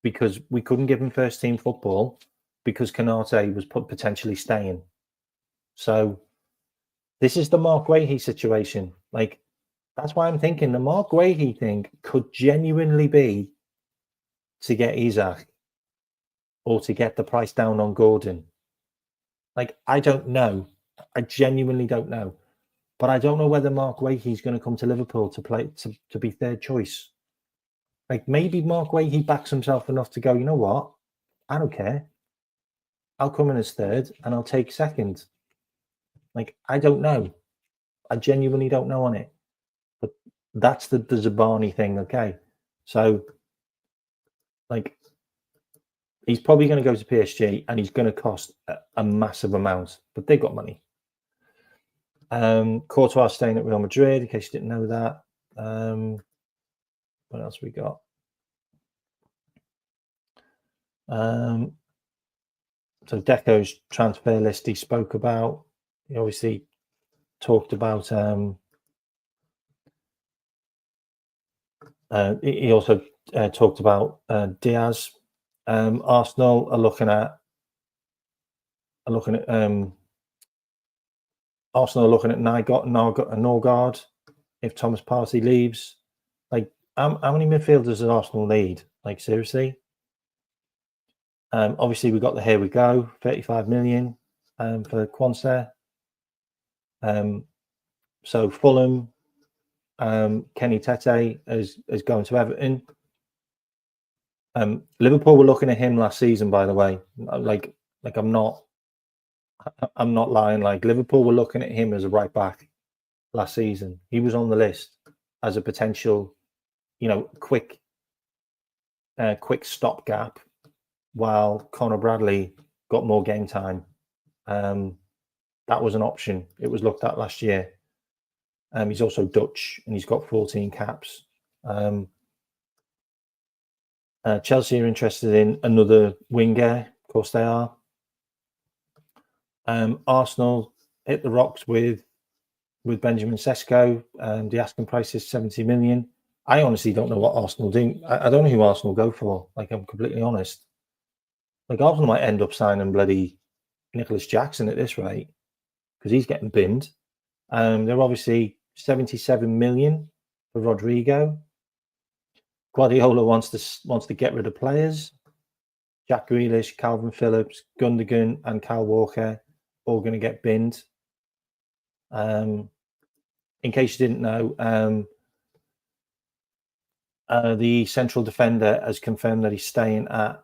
because we couldn't give him first team football because Konate was potentially staying. So this is the Mark Guehi situation. Like, that's why I'm thinking the Mark Guehi thing could genuinely be to get Isak or to get the price down on Gordon. Like, I don't know. I genuinely don't know. But I don't know whether Mark Guehi is going to come to Liverpool to play to be third choice. Like, maybe Mark Guehi backs himself enough to go, you know what? I don't care. I'll come in as third and I'll take second. Like, I don't know. I genuinely don't know on it. But that's the Zabani thing, okay? So, like, he's probably going to go to PSG and he's going to cost a massive amount, but they've got money. Courtois staying at Real Madrid, in case you didn't know that. What else we got? So Deco's transfer list he spoke about. He obviously talked about. He also talked about Diaz. Arsenal are looking at. Arsenal are looking at Norgard if Thomas Partey leaves. Like, how many midfielders does Arsenal need? Like, seriously? Obviously, we got the Here We Go, 35 million for Quansah. So Fulham, Kenny Tete is going to Everton. Liverpool were looking at him last season, by the way. Like I'm not lying. Like, Liverpool were looking at him as a right back last season. He was on the list as a potential, quick stopgap while Conor Bradley got more game time. That was an option. It was looked at last year. He's also Dutch and he's got 14 caps. Chelsea are interested in another winger. Of course they are. Arsenal hit the rocks with Benjamin Sesko. The asking price is 70 million. I honestly don't know what Arsenal do. I don't know who Arsenal go for. Like, I'm completely honest. Like Arsenal might end up signing bloody Nicholas Jackson at this rate because he's getting binned. They're obviously 77 million for Rodrigo. Guardiola wants to get rid of players. Jack Grealish, Calvin Phillips, Gundogan, and Kyle Walker all going to get binned. In case you didn't know, the central defender has confirmed that he's staying at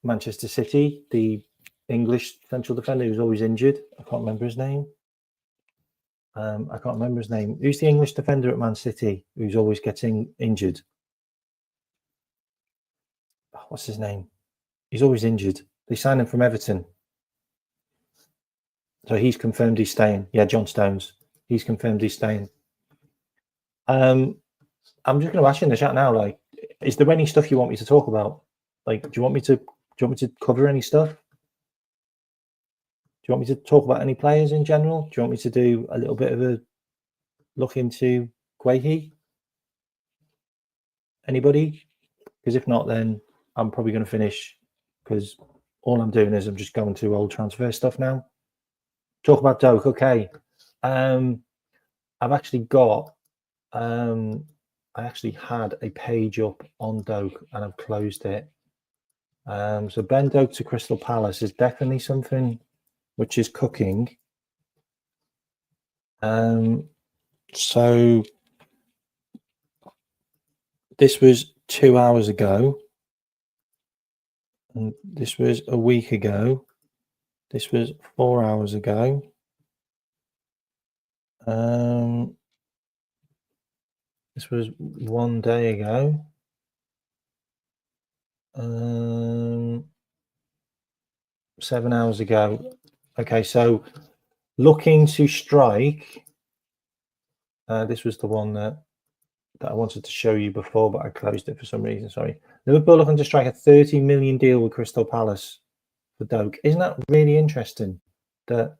Manchester City. The English central defender who's always injured. I can't remember his name. Who's the English defender at Man City who's always getting injured? What's his name? He's always injured. They signed him from Everton. So he's confirmed he's staying. Yeah, John Stones. He's confirmed he's staying. I'm just going to ask you in the chat now, like, is there any stuff you want me to talk about? Like, do you want me to cover any stuff? Do you want me to talk about any players in general? Do you want me to do a little bit of a look into Guehi? Anybody? Because if not, then I'm probably going to finish, because all I'm doing is I'm just going to old transfer stuff now. Talk about Doak. Okay. I've actually got I actually had a page up on Doak and I've closed it. So Ben Doak to Crystal Palace is definitely something which is cooking. So this was 2 hours ago. And this was a week ago. This was 4 hours ago. This was 1 day ago. 7 hours ago. Okay, so looking to strike. This was the one that I wanted to show you before, but I closed it for some reason. Sorry. Liverpool looking to strike a 30 million deal with Crystal Palace for Doak. Isn't that really interesting? That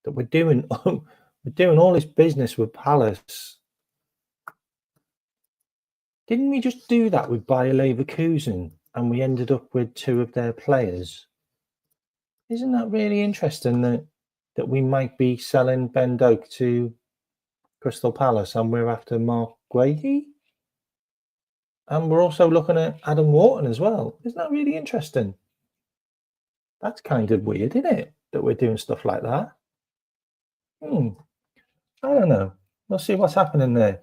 we're doing all this business with Palace. Didn't we just do that with Bayer Leverkusen and we ended up with 2 of their players? Isn't that really interesting that we might be selling Ben Doak to Crystal Palace and we're after Mark Guehi? And we're also looking at Adam Wharton as well. Isn't that really interesting? That's kind of weird, isn't it? That we're doing stuff like that. I don't know. We'll see what's happening there.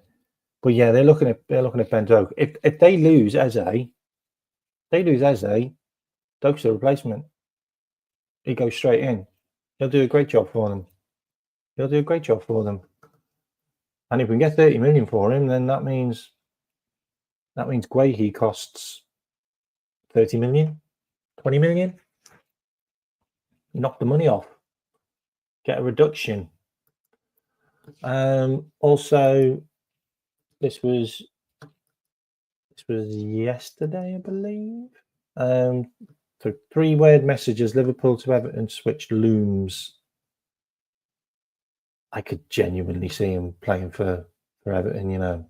But yeah, they're looking at Ben Doak. If they lose Eze, Doak's the replacement. He goes straight in. He'll do a great job for them. And if we can get 30 million for him, then that means Guehi costs 30 million, 20 million. Knock the money off. Get a reduction. Also, this was yesterday, I believe. So 3-word messages: Liverpool to Everton switch looms. I could genuinely see him playing for Everton, you know.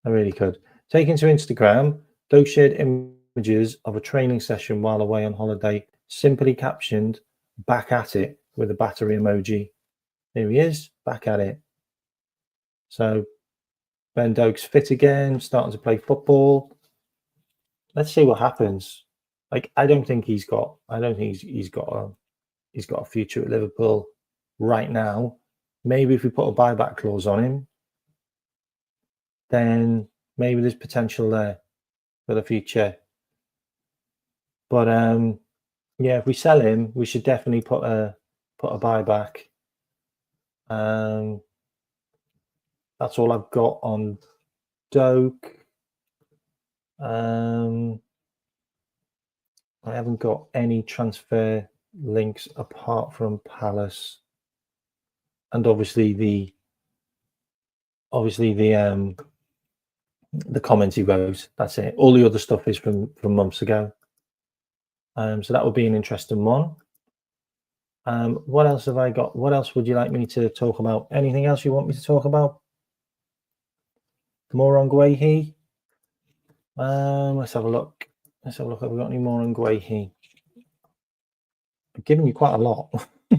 I really could. Taken to Instagram, Doak shared images of a training session while away on holiday, simply captioned, "Back at it," with a battery emoji. Here he is, back at it. So Ben Doak's fit again, starting to play football. Let's see what happens. Like, I don't think he's got a future at Liverpool right now. Maybe if we put a buyback clause on him, then maybe there's potential there for the future. But yeah, if we sell him, we should definitely put a buyback. That's all I've got on Doak. I haven't got any transfer links apart from Palace, and obviously the comments he wrote. That's it. All the other stuff is from months ago. So that would be an interesting one. What else have I got? What else would you like me to talk about? Anything else you want me to talk about? More on Guehi? Let's have a look. Let's have a look. Have we got any more on Guehi? I've given you quite a lot. I've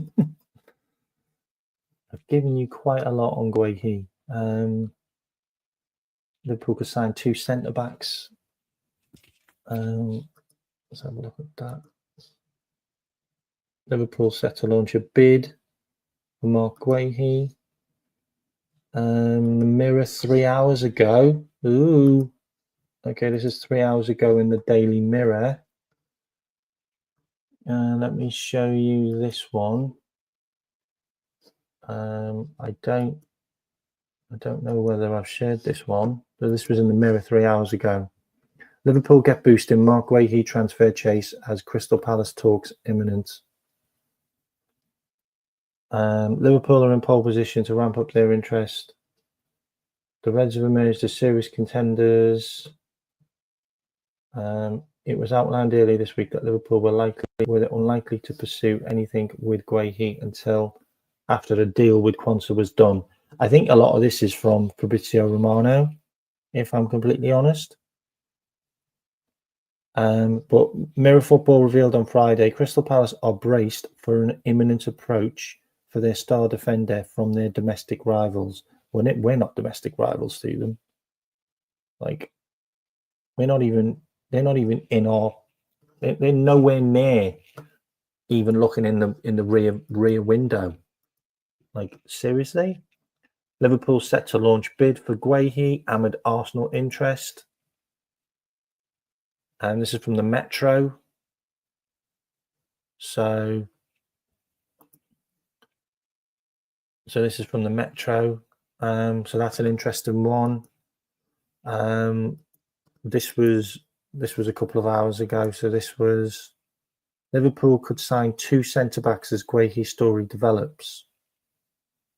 given you quite a lot on Guehi. Liverpool could sign 2 centre-backs. Let's have a look at that. Liverpool set to launch a bid for Mark Guehi. The Mirror 3 hours ago. Ooh. Okay, this is 3 hours ago in the Daily Mirror. Let me show you this one. I don't know whether I've shared this one, but this was in the Mirror 3 hours ago. Liverpool get boost in Mark Guehi transfer chase as Crystal Palace talks imminent. Liverpool are in pole position to ramp up their interest. The Reds have emerged as serious contenders. It was outlined earlier this week that Liverpool were unlikely to pursue anything with Guehi until after a deal with Quansah was done. I think a lot of this is from Fabrizio Romano, if I'm completely honest. But Mirror Football revealed on Friday, Crystal Palace are braced for an imminent approach for their star defender from their domestic rivals. We're not domestic rivals to them. Like, they're not even in our. They're nowhere near even looking in the rear window. Like, seriously? Liverpool set to launch bid for Guehi amid Arsenal interest. And this is from the Metro. So this is from the Metro. So that's an interesting one. This was a couple of hours ago. So this was Liverpool could sign 2 centre-backs as Guehi story develops.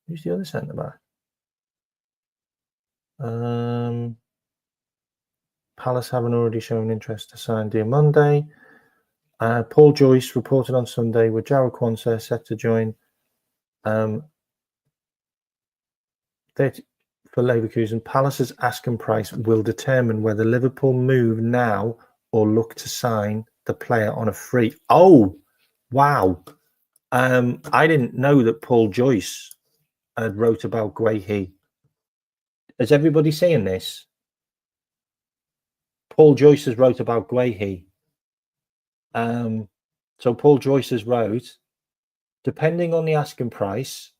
Who's the other centre-back? Palace haven't already shown interest to sign deal Monday. Paul Joyce reported on Sunday with Jarrell Quansah set to join. For Leverkusen, Palace's asking price will determine whether Liverpool move now or look to sign the player on a free. Oh, wow. I didn't know that Paul Joyce had wrote about Guehi. Is everybody seeing this? Paul Joyce has wrote about Guehi. So Paul Joyce has wrote, depending on the asking price,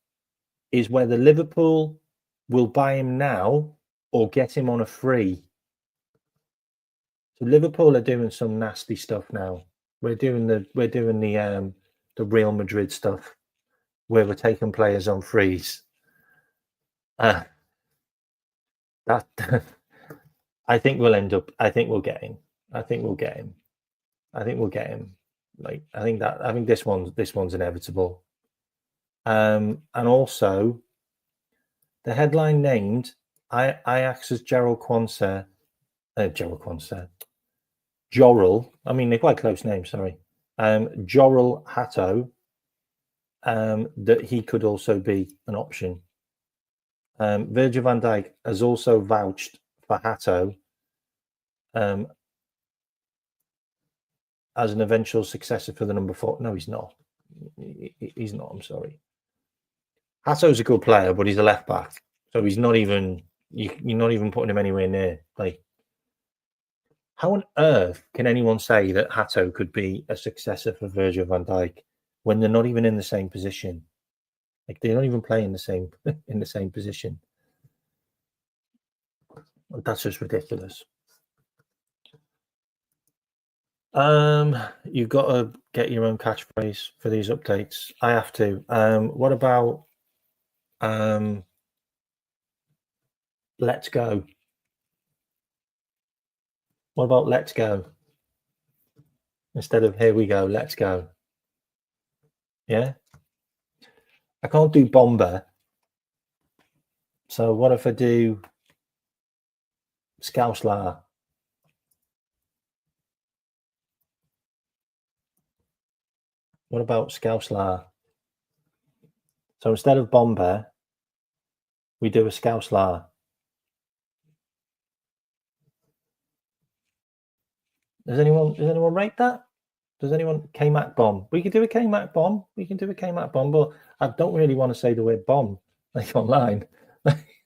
is whether Liverpool will buy him now or get him on a free. So Liverpool are doing some nasty stuff now. We're doing the Real Madrid stuff where we're taking players on frees. That I think we'll end up. I think we'll get him. Like, I think this one's inevitable. And also, the headline named Ajax's Jarrell Quansah. Jorrel. I mean, they're quite close names. Sorry, Jorrel Hatto. That he could also be an option. Virgil van Dijk has also vouched for Hatto as an eventual successor for the number 4. No, he's not. He's not. I'm sorry. Hatto's a good player, but he's a left back, so he's not even. You're not even putting him anywhere near. Like, how on earth can anyone say that Hatto could be a successor for Virgil van Dijk when they're not even in the same position? Like, they're not even playing the same in the same position. That's just ridiculous. You've got to get your own catchphrase for these updates. I have to. What about let's go? What about let's go? Instead of here we go, let's go. Yeah? I can't do bomber. So what if I do Scouslar? What about Scouslar? So instead of bomber, we do a Scouslar. Does anyone rate that? Does anyone K-Mac bomb? We could do a K-Mac bomb. We can do a K-Mac bomb, but I don't really want to say the word bomb like online.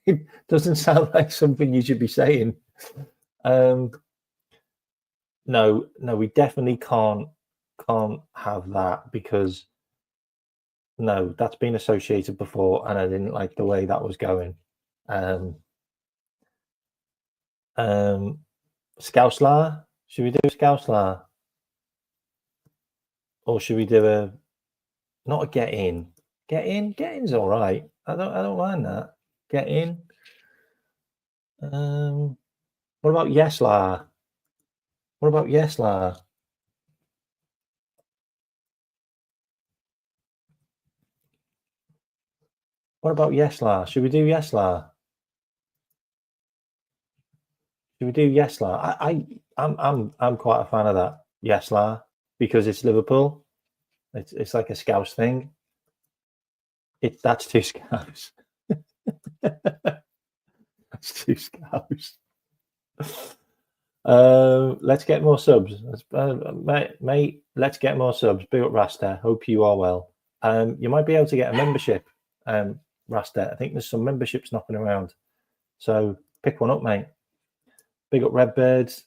It doesn't sound like something you should be saying. No, we definitely can't have that, because no, that's been associated before, and I didn't like the way that was going. Scouslar? Should we do Scouslar? Or should we do not a get in? Get in's all right. I don't mind that. Get in. What about Yeslar? What about Yeslar? What about Yeslar? Should we do Yeslar? Should we do Yeslar? I'm quite a fan of that Yeslar, because it's Liverpool. It's like a Scouse thing. That's too Scouse. That's too Scouse. Let's get more subs, mate. Let's get more subs. Big up Rasta. Hope you are well. You might be able to get a membership, Rasta. I think there's some memberships knocking around, so pick one up, mate. Big up Redbirds.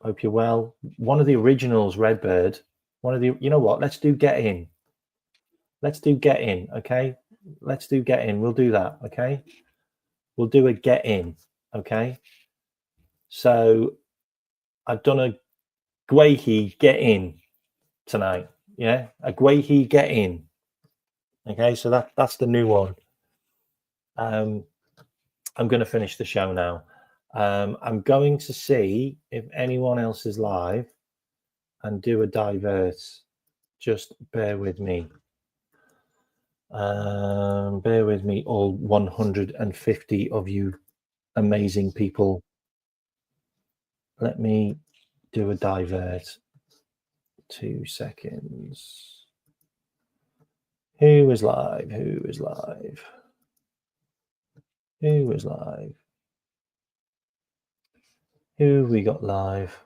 Hope you're well. One of the originals, Redbird. One of the. You know what? Let's do get in. Let's do get in. Okay. Let's do get in. We'll do that. Okay. We'll do a get in. Okay. So I've done a Guehi get in tonight. Yeah, a Guehi get in. Okay, so that's the new one. I'm going to finish the show now. I'm going to see if anyone else is live and do a divert. Just bear with me. Bear with me, all 150 of you amazing people. Let me do a divert. 2 seconds. Who is live? Who is live? Who is live? Who we got live?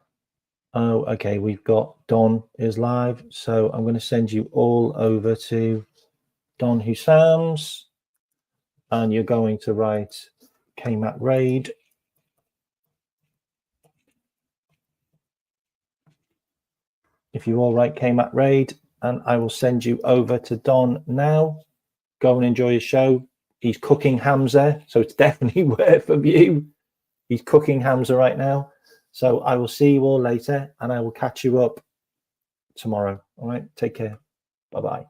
Oh, okay. We've got Don is live. So I'm going to send you all over to Don Hussams, and you're going to write KMAC Raid. If you all write KMAC Raid, and I will send you over to Don now. Go and enjoy his show. He's cooking Hamza, so it's definitely worth a view. He's cooking Hamza right now. So I will see you all later, and I will catch you up tomorrow. All right, take care. Bye-bye.